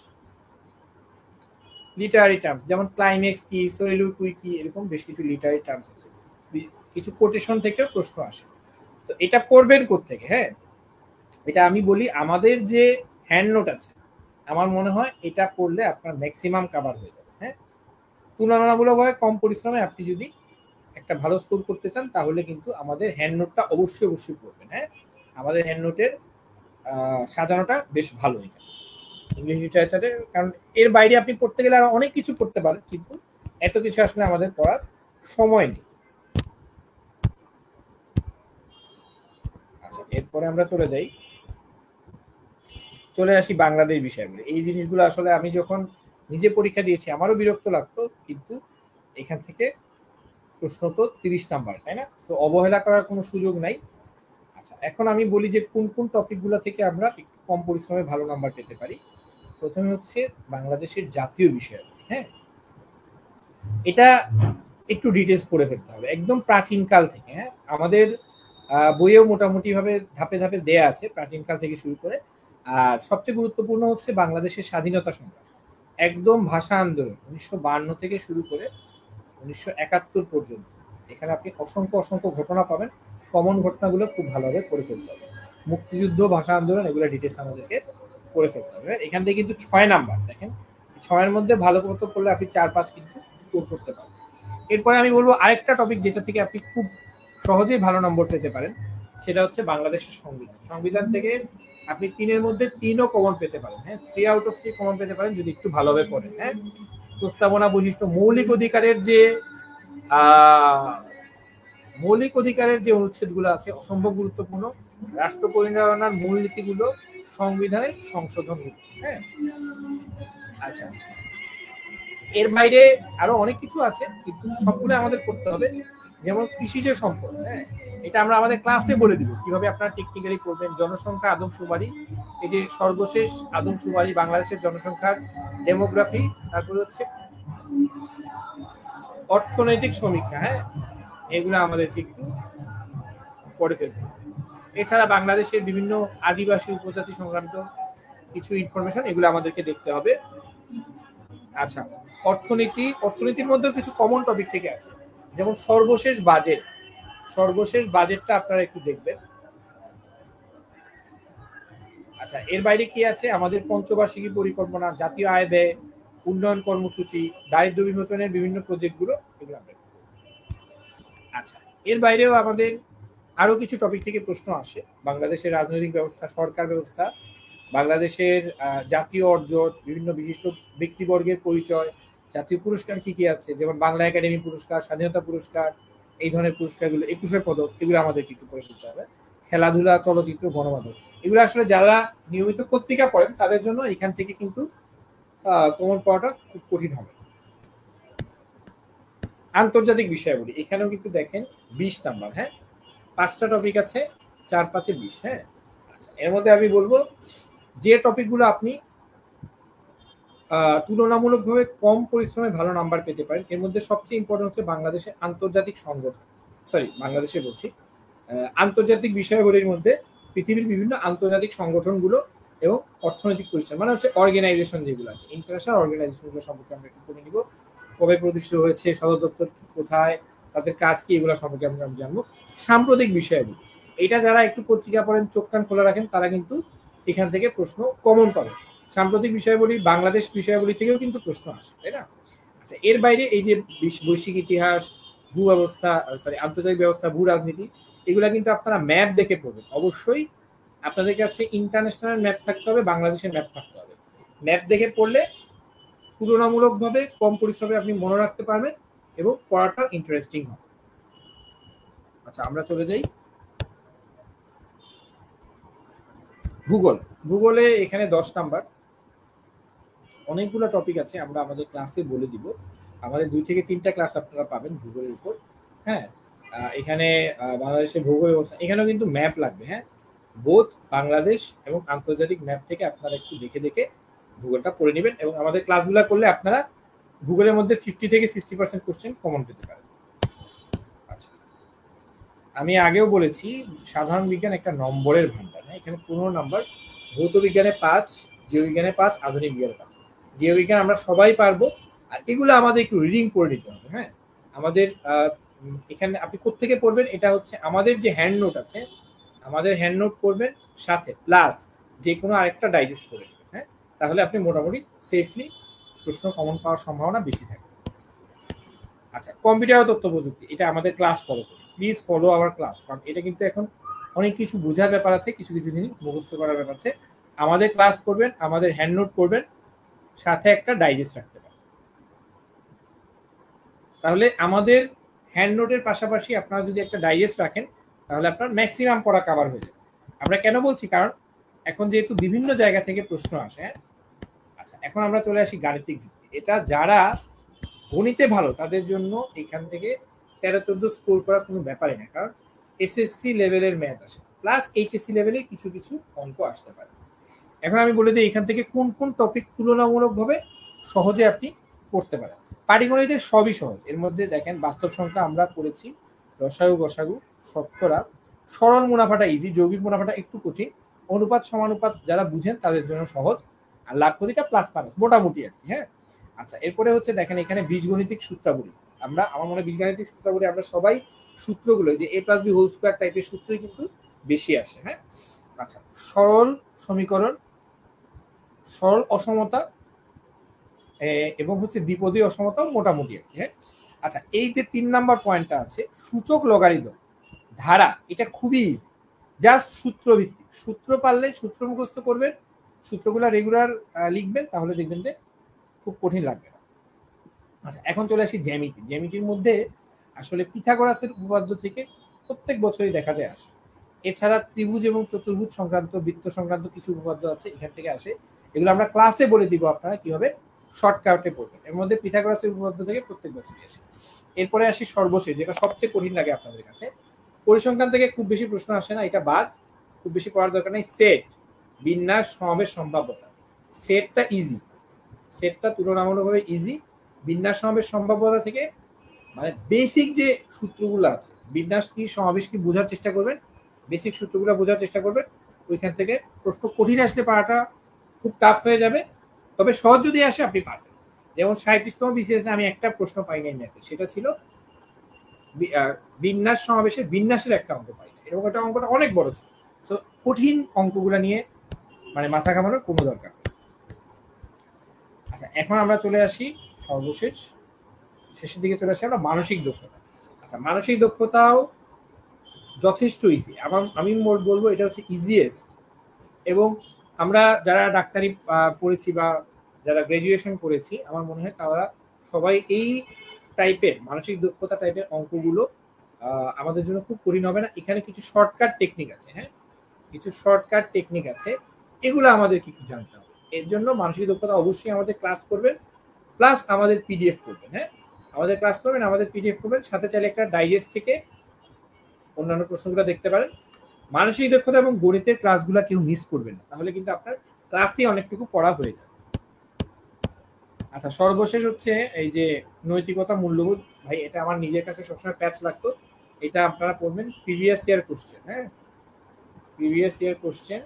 যেমন ক্লাইম্যাক্স কি, সলিলোকুই কি, এরকম বেশ কিছু লিটারারি টার্মস আছে। কিছু কোটেশন থেকেও প্রশ্ন আসে। তো এটা পড়বেন কোত্থেকে? হ্যাঁ, এটা আমি বলি, আমাদের যে হ্যান্ড নোট আছে, আমার মনে হয় এটা পড়লে আপনার ম্যাক্সিমাম কভার হয়ে যাবে। হ্যাঁ, তুলনামূলকভাবে কম পরিশ্রমে আপনি যদি একটা ভালো স্কোর করতে চান তাহলে কিন্তু আমাদের হ্যান্ড নোটটা অবশ্যই পড়বেন। হ্যাঁ, আমাদের হ্যান্ড নোটের সাজানোটা বেশ ভালো ইংলিশ লিটারেচারে, কারণ এর বাইরে আপনি পড়তে গেলে আর অনেক কিছু পড়তে পারেন, কিন্তু এত কিছু আসলে আমাদের পড়ার সময় নেই। আচ্ছা, এরপরে আমরা চলে আসি বাংলাদেশ বিষয়গুলো। এই জিনিসগুলো আসলে আমি যখন নিজে পরীক্ষা দিয়েছি আমারও বিরক্ত লাগতো, কিন্তু এখান থেকে প্রশ্ন তো 30 নাম্বার, তাই না? সো অবহেলা করার কোনো সুযোগ নাই। আচ্ছা, এখন আমি বলি যে কোন কোন টপিকগুলো থেকে আমরা একটু কম পরিশ্রমে ভালো নাম্বার পেতে পারি। প্রথমে হচ্ছে বাংলাদেশের জাতীয় বিষয়। হ্যাঁ, এটা একটু ডিটেলস পড়ে ফেলতে হবে, একদম প্রাচীনকাল থেকে। হ্যাঁ, আমাদের বইয়েও মোটামুটি ভাবে ধাপে ধাপে দেয়া আছে প্রাচীনকাল থেকে শুরু করে। আর সবচেয়ে গুরুত্বপূর্ণ হচ্ছে বাংলাদেশের স্বাধীনতা সংগ্রাম, একদম ভাষা আন্দোলন 1952 থেকে শুরু করে 1971 পর্যন্ত। এখানে আপনি অসংখ্য ঘটনা পাবেন। কমন ঘটনাগুলো খুব ভালোভাবে পড়ে ফেলতে হবে। মুক্তিযুদ্ধ, ভাষা আন্দোলন, এগুলো ডিটেলস আমাদেরকে পড়ে ফেলতে হবে। এখান থেকে কিন্তু 6 নাম্বার, দেখেন 6-এর মধ্যে ভালো মতো করলে আপনি 4-5 কিন্তু স্কোর করতে পারবেন। এরপরে আমি বলবো আরেকটা টপিক যেটা থেকে আপনি খুব সহজেই ভালো নম্বর পেতে পারেন, সেটা হচ্ছে বাংলাদেশের সংবিধান। সংবিধান থেকে আপনি 3-এর মধ্যে 3ও কমন পেতে পারেন। হ্যাঁ, 3 আউট অফ 3 কমন পেতে পারেন যদি একটু ভালোভাবে পড়েন। হ্যাঁ, প্রস্তাবনা, বৈশিষ্ট্য, মৌলিক অধিকারের যে অনুচ্ছেদগুলো আছে অসম্ভব গুরুত্বপূর্ণ। রাষ্ট্র পরিচালনার মূলনীতিগুলো, সংবিধানের সংশোধনগুলো। হ্যাঁ, আচ্ছা, এর বাইরে আরো অনেক কিছু আছে, কিন্তু সবগুলো আমাদের করতে হবে। যেমন কৃষিজ সম্পদ, হ্যাঁ, এটা আমরা আমাদের ক্লাসে বলে দিব কিভাবে আপনারা টেকনিক্যালি করবেন। জনসংখ্যা আদমশুমারি, এই যে সর্বশেষ আদমশুমারি, বাংলাদেশের জনসংখ্যার ডেমোগ্রাফি, তারপরে হচ্ছে অর্থনৈতিক সমীক্ষা। হ্যাঁ, এগুলো আমাদেরকে একটু পড়ে ফেলতে হবে। এছাড়া বাংলাদেশের বিভিন্ন আদিবাসী উপজাতি সংক্রান্ত কিছু ইনফরমেশন, এগুলো আমাদেরকে দেখতে হবে। আচ্ছা, অর্থনীতির মধ্যেও কিছু কমন টপিক থেকে আছে, যেমন সর্বশেষ বাজেটটা আপনারা একটু দেখবেন। আচ্ছা, এর বাইরে কি আছে? আমাদের পঞ্চবার্ষিকী পরিকল্পনা, জাতীয় আয় ব্যয়, উন্নয়ন কর্মসূচি, দারিদ্র বিমোচনের বিভিন্ন প্রজেক্টগুলো, এগুলো আমরা। আচ্ছা, এর বাইরেও আমাদের আরো কিছু টপিক থেকে প্রশ্ন আসে। বাংলাদেশের রাজনৈতিক ব্যবস্থা, সরকার ব্যবস্থা, বাংলাদেশের জাতীয় অর্জন, বিভিন্ন বিশিষ্ট ব্যক্তিবর্গের পরিচয়, জাতীয় পুরস্কার কি কি আছে, যেমন বাংলা একাডেমি পুরস্কার, স্বাধীনতা পুরস্কার, এই ধরনের পুরস্কারগুলো, 21 পদক, এগুলো আমাদেরকে একটু করে ফেলতে হবে। খেলাধুলা, চলচ্চিত্র, গণমাধ্যম, এগুলো আসলে যারা নিয়মিত পত্রিকা পড়েন তাদের জন্য এখান থেকে কিন্তু কমন পাওয়াটা খুব কঠিন হবে। আন্তর্জাতিক বিষয়াবলী, এখানেও কিন্তু দেখেন 20 নাম্বার। হ্যাঁ, 5টা টপিক আছে, 4-5-এ 20। হ্যাঁ, আচ্ছা, এর মধ্যে আমি বলবো যে টপিকগুলো আপনি তুলনামূলকভাবে কম পরিশ্রমে ভালো নাম্বার পেতে পারেন, এর মধ্যে সবচেয়ে ইম্পর্টেন্ট হচ্ছে বাংলাদেশের আন্তর্জাতিক সংগঠন, বাংলাদেশে বলছি আন্তর্জাতিক বিষয়াবলীর মধ্যে পৃথিবীর বিভিন্ন আন্তর্জাতিক সংগঠনগুলো এবং অর্থনৈতিক পরিচয়, মানে হচ্ছে অর্গানাইজেশন যেগুলো আছে, ইন্টারন্যাশনাল অর্গানাইজেশনগুলো সম্পর্কে আমরা একটু করে নিব। কবে প্রতিষ্ঠিত হয়েছে, সদর দপ্তর কোথায়, তাদের কাজ কি, এগুলো সম্পর্কে আমরা জানবো। সাম্প্রতিক বিষয়াবলী, এটা যারা একটু পত্রিকা পড়েন, চোখ কান খোলা রাখেন, তারা কিন্তু এখান থেকে প্রশ্ন কমন পাবে। সাম্প্রতিক বিষয়াবলী, বাংলাদেশ বিষয়াবলী থেকেও কিন্তু প্রশ্ন আসে, তাই না? আচ্ছা, এর বাইরে এই যে বৈশ্বিক ইতিহাস, ভূ ব্যবস্থা, আন্তর্জাতিক ব্যবস্থা, ভূ রাজনীতি, এগুলা কিন্তু আপনারা ম্যাপ দেখে পড়বেন। অবশ্যই আপনাদের কাছে ইন্টারন্যাশনাল ম্যাপ থাকতে হবে, বাংলাদেশের ম্যাপ থাকতে হবে। ম্যাপ দেখে পড়লে তুলনামূলকভাবে কম পরিশ্রমে আপনি মনে রাখতে পারবেন এবং পড়াটা ইন্টারেস্টিং হবে। আচ্ছা, আমরা চলে যাই ভূগোলে। এখানে 10 নাম্বার, অনেকগুলো টপিক আছে, আমরা আমাদের ক্লাসে বলে দিব। আমাদের 2 থেকে 3টা ক্লাস আপনারা পাবেন ভূগোলের উপর। হ্যাঁ, এখানে বাংলাদেশের ভূগোল ব্যবস্থা, এখানেও কিন্তু ম্যাপ লাগবে। হ্যাঁ, বোধ বাংলাদেশ এবং আন্তর্জাতিক ম্যাপ থেকে আপনারা একটু দেখে দেখে ভূগোলটা পড়ে নেবেন, এবং আমাদের ক্লাসগুলো করলে আপনারা ভূগোলের মধ্যে 50 থেকে 60% কোশ্চেন কমন পেতে পারেন। আচ্ছা, আমি আগেও বলেছি সাধারণ বিজ্ঞান একটা নম্বরের ভান্ডার, এখানে 15 নম্বর, ভৌত বিজ্ঞানে 5, জীববিজ্ঞানে 5, আধুনিক বিজ্ঞানে 5। জীববিজ্ঞান আমরা সবাই পারবো, আর এগুলো আমাদের একটু রিডিং করে নিতে হবে। হ্যাঁ, আমাদের এখানে আপনি কোত্থেকে পড়বেন, এটা হচ্ছে আমাদের যে হ্যান্ড নোট আছে, আমাদের হ্যান্ড নোট করবেন সাথে প্লাস যে কোনো আরেকটা ডাইজেস্ট করে নেবেন। হ্যাঁ, তাহলে আপনি মোটামুটি সেফলি প্রশ্ন কমন পাওয়ার সম্ভাবনা বেশি থাকে। আচ্ছা, কম্পিউটার তথ্য প্রযুক্তি, এটা আমাদের ক্লাস ফলো করুন, প্লিজ ফলো আওয়ার ক্লাস, কারণ এটা কিন্তু এখন অনেক কিছু বোঝার ব্যাপার আছে, কিছু কিছু জিনিস মুখস্থ করার ব্যাপার আছে। আমাদের ক্লাস করবেন, আমাদের হ্যান্ড নোট করবেন, সাথে একটা ডাইজেস্ট রাখতে পারেন। তাহলে আমাদের হ্যান্ড নোটের পাশাপাশি আপনারা যদি একটা ডাইজেস্ট রাখেন, তাহলে আপনার ম্যাক্সিমাম পড়া কভার হয়ে যাবে। আমরা কেন বলছি, কারণ এখন যেহেতু বিভিন্ন জায়গা থেকে প্রশ্ন আসে। আচ্ছা, এখন আমরা চলে আসি গাণিতিক যুক্তি। এটা যারা গণিতে ভালো তাদের জন্য এখান থেকে 13-14 স্কোর করা কোনো ব্যাপারই না, কারণ এসএসসি লেভেলের ম্যাথ আসে, প্লাস এইচএসসি লেভেলে কিছু কিছু অঙ্ক আসতে পারে। এখন আমি বলে দিই এখান থেকে কোন কোন টপিক তুলনামূলকভাবে সহজে আপনি করতে পারেন। পাটিগণিতে সবই সহজ, এর মধ্যে দেখেন বাস্তব সংখ্যা আমরা করেছি, রসায়ু গসাগু, শতকরা, সরল মুনাফাটা ইজি, যৌগিক মুনাফাটা একটু কঠিন, অনুপাত সমানুপাত যারা বুঝেন তাদের জন্য সহজ, আর লাভ ক্ষতিটা প্লাস মাইনাস মোটামুটি আর কি। হ্যাঁ, আচ্ছা, এরপরে হচ্ছে দেখেন এখানে বীজগণিতিক সূত্রাবলী, আমরা আমার মনে বীজগণিতিক সূত্রাবলী আমরা সবাই সূত্রগুলো যে a + b হোল স্কয়ার টাইপের সূত্রই কিন্তু বেশি আসে। হ্যাঁ, আচ্ছা, সরল সমীকরণ, সরল অসমতা এবং হচ্ছে দ্বিপদী অসমতাও মোটামুটি আর কি। হ্যাঁ, আচ্ছা, এই যে 3 নাম্বার পয়েন্টটা আছে সূচক লগারিদম ধারা, এটা খুবই ইজি, জাস্ট সূত্র ভিত্তিক, সূত্র পারলে সূত্র মুখস্থ করবেন, সূত্রগুলো রেগুলার লিখবেন, তাহলে দেখবেন যে খুব কঠিন লাগবে না। আচ্ছা, এখন চলে আসি জ্যামিতি। জ্যামিতির মধ্যে আসলে পিথাগোরাসের উপপাদ্য থেকে প্রত্যেক বছরই দেখা যায় আসে। এছাড়া ত্রিভুজ এবং চতুর্ভুজ সংক্রান্ত, বৃত্ত সংক্রান্ত কিছু উপপাদ্য আছে, এখান থেকে আসে। এগুলো আমরা ক্লাসে বলে দিব আপনারা কিভাবে শর্টকাটে পড়বেন। এর মধ্যে পিথাগোরাসের উপপাদ্য থেকে প্রত্যেক বছরই আসে। এরপরে আসি সর্বশেষ, যেটা সবচেয়ে কঠিন লাগে আপনাদের কাছে, পরিসংখ্যান থেকে খুব বেশি প্রশ্ন আসে না, এটা বাদ, খুব বেশি পড়ার দরকার নেই। সেট, বিন্যাস, সমাবেশ, সম্ভাব্যতা, সেটটা ইজি, সেটটা তুলনামূলকভাবে ইজি। বিন্যাস সমাবেশ সম্ভাব্যতা থেকে মানে বেসিক যে সূত্রগুলো আছে, বিন্যাস কি সমাবেশ কি বোঝার চেষ্টা করবেন, বেসিক সূত্রগুলো বোঝার চেষ্টা করবেন, ওইখান থেকে প্রশ্ন কঠিন আসলে পারাটা খুব টাফ হয়ে যাবে, তবে সহজ যদি আসে আপনি পারবেন। যেমন 37তম বিসিএস আমি একটা প্রশ্ন পাই নাই ম্যাথে, সেটা ছিল বিন্যাস সমাবেশের বিন্যাসের একটা অঙ্ক পাই না, এরকম একটা অঙ্কটা অনেক বড় ছিল। সো কঠিন অঙ্কগুলো নিয়ে মানে মাথা ঘামানোর কোনো দরকার নেই। আচ্ছা, এখন আমরা চলে আসি সর্বশেষ, শেষের দিকে চলে আসি আমরা মানসিক দক্ষতা। আচ্ছা, মানসিক দক্ষতাও যথেষ্ট ইজি, আমি বলবো এটা হচ্ছে ইজিয়েস্ট। এবং আমরা যারা ডাক্তারি পড়েছি বা যারা গ্র্যাজুয়েশন করেছি, আমার মনে হয় তারা সবাই এই টাইপের মানসিক দক্ষতা টাইপের অঙ্কগুলো আমাদের জন্য খুব কঠিন হবে না। এখানে কিছু শর্টকাট টেকনিক আছে। হ্যাঁ, কিছু শর্টকাট টেকনিক আছে, এগুলো আমাদের কিছু জানতে হবে। এর জন্য মানসিক দক্ষতা অবশ্যই আমাদের ক্লাস করবেন, প্লাস আমাদের পিডিএফ করবেন। হ্যাঁ, আমাদের ক্লাস করবেন, আমাদের পিডিএফ করবেন, সাথে চাইলে একটা ডাইজেস্ট থেকে অন্যান্য প্রশ্নগুলো দেখতে পারেন। মানসিক দক্ষতা এবং গণিতের ক্লাসগুলো কেউ মিস করবেন না, তাহলে কিন্তু আপনার ক্লাসে অনেকটুকু পড়া হয়ে যাবে। আচ্ছা, সর্বশেষ হচ্ছে এই যে নৈতিকতা মূল্যবোধ, ভাই এটা আমার নিজের কাছে সবসময় প্যাচ লাগতো। এটা আপনারা পড়বেন প্রিভিয়াস ইয়ার কোশ্চেন। হ্যাঁ, প্রিভিয়াস ইয়ার কোশ্চেন,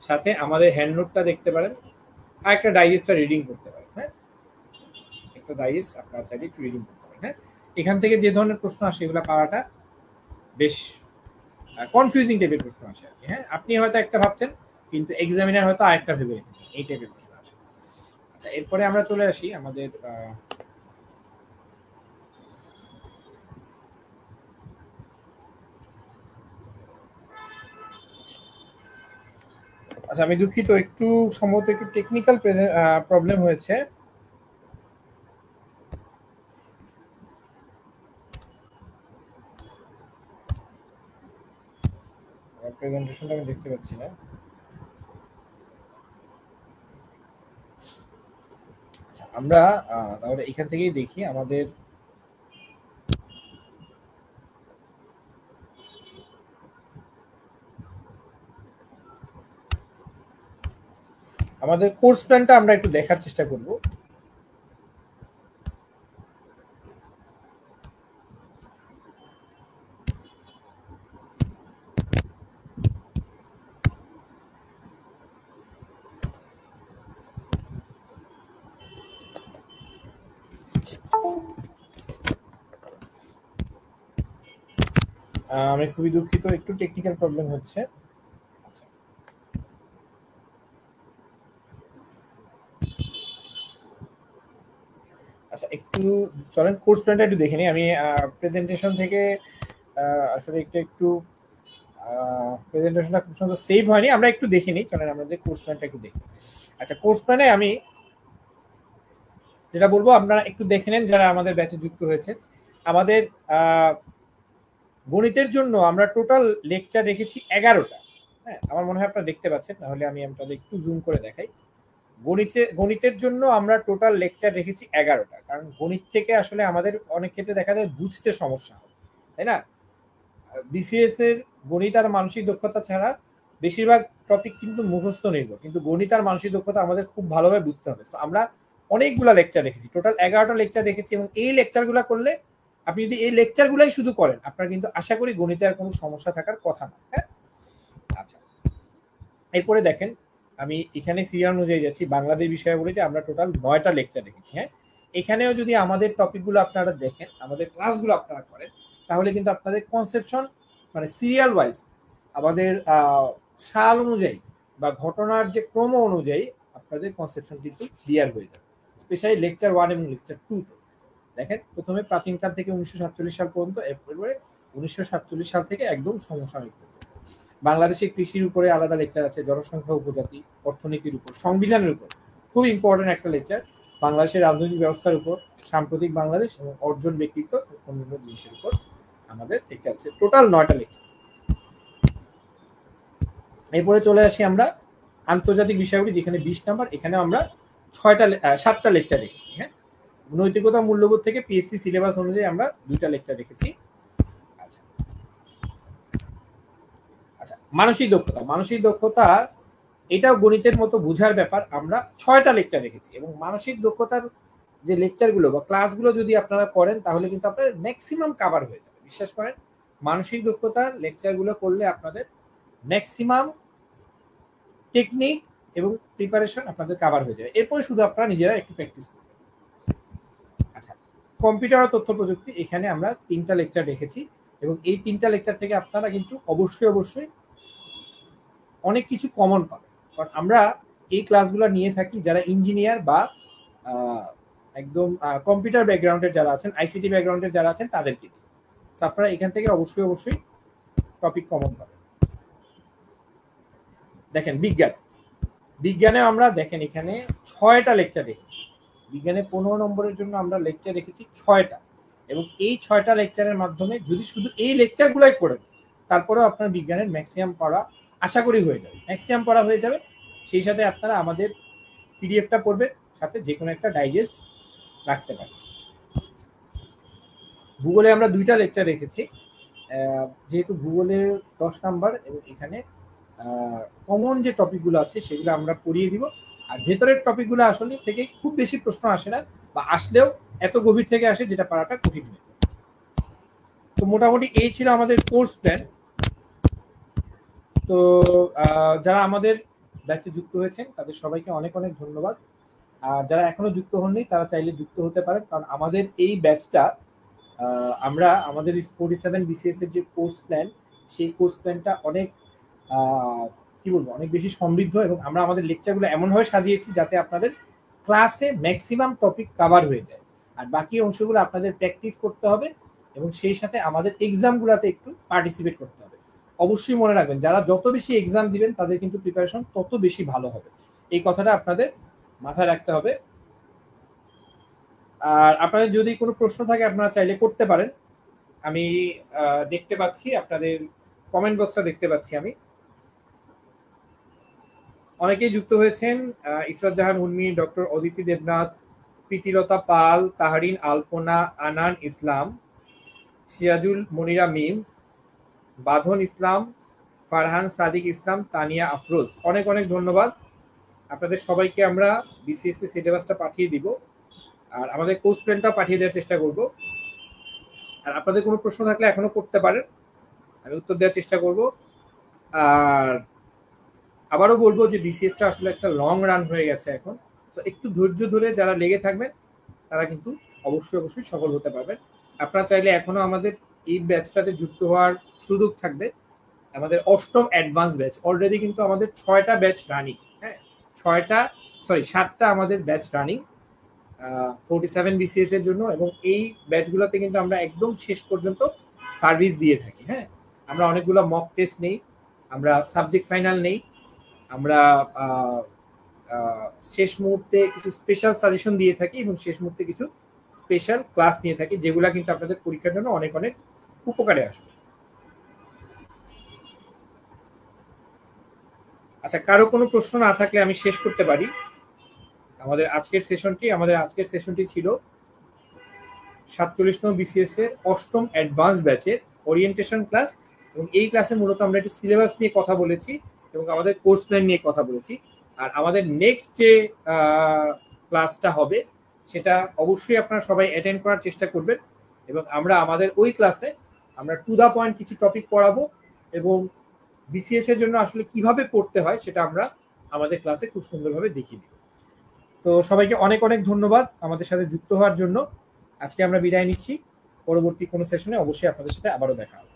সাথে আমাদের হ্যান্ড নোটটা দেখতে পারেন, আর একটা ডাইজেস্টটা রিডিং করতে পারেন। হ্যাঁ, একটা ডাইজেস্ট আপনারা চাইলে একটু রিডিং করতে পারেন। হ্যাঁ, এখান থেকে যে ধরনের প্রশ্ন আসে এগুলো পাওয়াটা বেশ কনফিউজিং টাইপের প্রশ্ন আসে আর কি। হ্যাঁ, আপনি হয়তো একটা ভাবছেন কিন্তু এক্সামিনার হয়তো আরেকটা ভেবে রেখেছেন, এই টাইপের প্রশ্ন আসে। আচ্ছা, এরপরে আমরা চলে আসি আমাদের আচ্ছা, আমি দুঃখিত, একটু সম্ভবত একটু টেকনিক্যাল প্রবলেম হয়েছে। প্রেজেন্টেশনটা আমি দেখতে পাচ্ছি না। আচ্ছা, আমরা তাহলে এখান থেকেই দেখি আমাদের আমাদের কোর্স প্ল্যানটা আমরা একটু দেখার চেষ্টা করব। আমি খুবই দুঃখিত, একটু টেকনিক্যাল প্রবলেম হচ্ছে। আচ্ছা, একটু চলেন কোর্স প্ল্যানটা একটু দেখে নিই। আমি প্রেজেন্টেশন থেকে আসলে একটু প্রেজেন্টেশনটা খুব সুন্দর সেভ হয়নি, আমরা একটু দেখে নিই। চলেন আমাদের কোর্স প্ল্যানটা একটু দেখি। আচ্ছা, কোর্স প্ল্যানে আমি যেটা বলবো আপনারা একটু দেখে নেন যারা আমাদের ব্যাচে যুক্ত হয়েছে। আমাদের গণিতের জন্য আমরা টোটাল লেকচার রেখেছি 11টা। হ্যাঁ, আমার মনে হয় আপনারা দেখতে পাচ্ছেন, নাহলে আমি আপনাদের একটু জুম করে দেখাই। গণিতের জন্য আমরা টোটাল লেকচার রেখেছি 11টা, কারণ গণিত থেকে আসলে আমাদের অনেক ক্ষেত্রে দেখা যায় বুঝতে সমস্যা হয়, তাই না? বিসিএস এর গণিত আর মানসিক দক্ষতা ছাড়া বেশিরভাগ টপিক কিন্তু মুখস্থ নির্ভর, কিন্তু গণিত আর মানসিক দক্ষতা আমাদের খুব ভালোভাবে বুঝতে হবে। আমরা অনেকগুলা লেকচার রেখেছি, টোটাল 11টা লেকচার রেখেছি, এবং এই লেকচারগুলো করলে আপনি যদি এই লেকচারগুলাই শুধু করেন, আপনার কিন্তু আশা করি গণিতে আর কোনো সমস্যা থাকার কথা না। হ্যাঁ, আচ্ছা, এরপরে দেখেন আমি এখানে সিরিয়াল অনুযায়ী যাচ্ছি। বাংলাদেশ বিষয়াবলীতে আমরা টোটাল 9টা লেকচার রেখেছি। হ্যাঁ, এখানেও যদি আমাদের টপিকগুলো আপনারা দেখেন, আমাদের ক্লাসগুলো আপনারা করেন, তাহলে কিন্তু আপনাদের কনসেপশন মানে সিরিয়াল ওয়াইজ আমাদের সাল অনুযায়ী বা ঘটনার যে ক্রম অনুযায়ী আপনাদের কনসেপশন কিন্তু ক্লিয়ার হয়ে যাবে। স্পেশালি লেকচার 1 এবং লেকচার 2তে দেখেন, প্রথমে প্রাচীনকাল থেকে 1947 সাল পর্যন্ত, এরপরে 1947 সাল থেকে একদম সমসাময়িক পর্যন্ত। বাংলাদেশের কৃষির উপরে আলাদা লেকচার আছে, জনসংখ্যা, উপজাতি, অর্থনীতির উপর, সংবিধানের উপর খুব ইম্পর্টেন্ট একটা লেকচার, বাংলাদেশের রাজনৈতিক ব্যবস্থার উপর, সাম্প্রতিক বাংলাদেশ এবং অর্জন, ব্যক্তিত্ব, অন্যান্য জিনিসের উপর আমাদের লেকচার আছে। টোটাল 9টা লেকচার। এরপরে চলে আসি আমরা আন্তর্জাতিক বিষয়গুলি, যেখানে 20 নাম্বার। এখানে আমরা 7টা লেকচার রেখেছি। হ্যাঁ, নৈতিকতা মূল্যবোধ থেকে পিএসসি সিলেবাস অনুযায়ী আমরা 2টা লেকচার রেখেছি। আচ্ছা আচ্ছা, মানসিক দক্ষতা এটাও গণিতের মতো বোঝার ব্যাপার। আমরা 6টা লেকচার রেখেছি, এবং মানসিক দক্ষতার যে লেকচারগুলো বা ক্লাসগুলো যদি আপনারা করেন, তাহলে কিন্তু আপনার ম্যাক্সিমাম কাভার হয়ে যাবে। বিশ্বাস করেন, মানসিক দক্ষতার লেকচারগুলো করলে আপনাদের ম্যাক্সিমাম টেকনিক এবং প্রিপারেশন আপনাদের কাভার হয়ে যাবে। এরপরে শুধু আপনারা নিজেরা একটু প্র্যাকটিস করবেন। আচ্ছা, কম্পিউটার ও তথ্য প্রযুক্তি, এখানে আমরা 3টা লেকচার রেখেছি, এবং এই 3টা লেকচার থেকে আপনারা কিন্তু অবশ্যই অনেক কিছু কমন পাবেন। কারণ আমরা এই ক্লাসগুলো নিয়ে থাকি যারা ইঞ্জিনিয়ার বা একদম কম্পিউটার ব্যাকগ্রাউন্ডের যারা আছেন, আইসিটি ব্যাকগ্রাউন্ডের যারা আছেন, তাদেরকে দিই। সো আপনারা এখান থেকে অবশ্যই টপিক কমন পাবেন। দেখেন বিজ্ঞানে আমরা দেখেন এখানে 6টা লেকচার রেখেছি। বিজ্ঞানে 15 নম্বরের জন্য আমরা লেকচার রেখেছি 6টা, এবং এই 6টা লেকচারের মাধ্যমে যদি শুধু এই লেকচারগুলোই করেন, তারপরেও আপনার বিজ্ঞানের ম্যাক্সিমাম পড়া আশা করি হয়ে যাবে, ম্যাক্সিমাম পড়া হয়ে যাবে। সেই সাথে আপনারা আমাদের পিডিএফটা পড়বেন, সাথে যে কোনো একটা ডাইজেস্ট রাখতে পারেন। ভূগোলে আমরা 2টা লেকচার রেখেছি, যেহেতু ভূগোলের 10 নাম্বার, এবং এখানে কমন যে টপিকগুলো আছে সেগুলো আমরা পড়িয়ে দিব। আর ভেতরের টপিকগুলো আসলে থেকে খুব বেশি প্রশ্ন আসে না, বা আসলেও এত গভীর থেকে আসে যেটা পড়াটা কঠিন হয়ে যায়। তো মোটামুটি এই ছিল আমাদের কোর্স প্ল্যান। তো যারা আমাদের ব্যাচে যুক্ত হয়েছেন তাদের সবাইকে অনেক ধন্যবাদ। আর যারা এখনো যুক্ত হননি তারা চাইলে যুক্ত হতে পারেন, কারণ আমাদের এই ব্যাচটা আমরা আমাদের 47 বিসিএস এর যে কোর্স প্ল্যান, সেই কোর্স প্ল্যানটা অনেক কি বলবো, অনেক বেশি সমৃদ্ধ, এবং আমরা আমাদের লেকচারগুলো এমনভাবে সাজিয়েছি যাতে আপনাদের ক্লাসে ম্যাক্সিমাম টপিক কভার হয়ে যায়, আর বাকি অংশগুলো আপনাদের প্র্যাকটিস করতে হবে, এবং সেই সাথে আমাদের এক্সামগুলোতে একটু পার্টিসিপেট করতে হবে। অবশ্যই মনে রাখবেন, যারা যত বেশি এক্সাম দিবেন তাদের কিন্তু প্রিপারেশন তত বেশি ভালো হবে, এই কথাটা আপনাদের মাথায় রাখতে হবে। আর আপনাদের যদি কোনো প্রশ্ন থাকে আপনারা চাইলে করতে পারেন। আমি দেখতে পাচ্ছি আপনাদের কমেন্ট বক্সটা দেখতে পাচ্ছি আমি। অনেকেই যুক্ত হয়েছেন, ইসরাত জাহান উর্মি, ডক্টর অদিতি দেবনাথ, প্রীতিলতা পাল, তাহারিন আলপনা, আনান ইসলাম, সিরাজুল মনিরা মিম, বাঁধন ইসলাম, ফারহান সাদিক ইসলাম, তানিয়া আফরোজ, অনেক ধন্যবাদ। আপনাদের সবাইকে আমরা বিসিএস এর সিলেবাসটা পাঠিয়ে দিব, আর আমাদের কোর্স প্ল্যানটা পাঠিয়ে দেওয়ার চেষ্টা করব। আর আপনাদের কোনো প্রশ্ন থাকলে এখনো করতে পারেন, আমি উত্তর দেওয়ার চেষ্টা করব। আর আবারও বলবো যে বিসিএসটা আসলে একটা লং রান হয়ে গেছে এখন, তো একটু ধৈর্য ধরে যারা লেগে থাকবেন তারা কিন্তু অবশ্যই সফল হতে পারবেন। আপনারা চাইলে এখনো আমাদের এই ব্যাচটাতে যুক্ত হওয়ার সুযোগ থাকবে। আমাদের অষ্টম অ্যাডভান্স ব্যাচ অলরেডি কিন্তু আমাদের 6টা ব্যাচ রানিং, হ্যাঁ 7টা আমাদের ব্যাচ রানিং 47 বিসিএস এর জন্য, এবং এই ব্যাচগুলোতে কিন্তু আমরা একদম শেষ পর্যন্ত সার্ভিস দিয়ে থাকি। হ্যাঁ, আমরা অনেকগুলো মক টেস্ট নেই, আমরা সাবজেক্ট ফাইনাল নেই, আমরা শেষ মুহূর্তে কিছু স্পেশাল সাজেশন দিয়ে থাকি, এবং শেষ মুহূর্তে কিছু স্পেশাল ক্লাস নিয়ে থাকি, যেগুলো কিন্তু আপনাদের পরীক্ষার জন্য অনেক অনেক উপকারে আসবে। আচ্ছা, কারো কোনো প্রশ্ন না থাকলে আমি শেষ করতে পারি আমাদের আজকের সেশনটি ছিল 47তম বিসিএস এর অষ্টম অ্যাডভান্স ব্যাচের ওরিয়েন্টেশন ক্লাস, এবং এই ক্লাসে মূলত আমরা একটু সিলেবাস নিয়ে কথা বলেছি এবং আমাদের কোর্স প্ল্যান নিয়ে কথা বলেছি। আর আমাদের নেক্সট যে ক্লাসটা হবে সেটা অবশ্যই আপনারা সবাই অ্যাটেন্ড করার চেষ্টা করবেন, এবং আমরা আমাদের ওই ক্লাসে আমরা টু দা পয়েন্ট কিছু টপিক পড়াবো, এবং বিসিএস এর জন্য আসলে কিভাবে পড়তে হয় সেটা আমরা আমাদের ক্লাসে খুব সুন্দরভাবে দেখিয়ে দিব। তো সবাইকে অনেক অনেক ধন্যবাদ আমাদের সাথে যুক্ত হওয়ার জন্য। আজকে আমরা বিদায় নিচ্ছি, পরবর্তী কোনো সেশনে অবশ্যই আপনাদের সাথে আবারও দেখা হবে।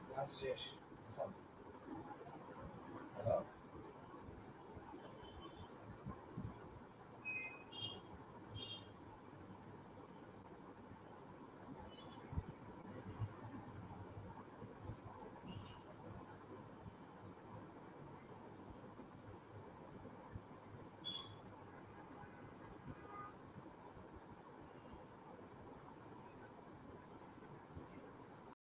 ক্লাস শেষ।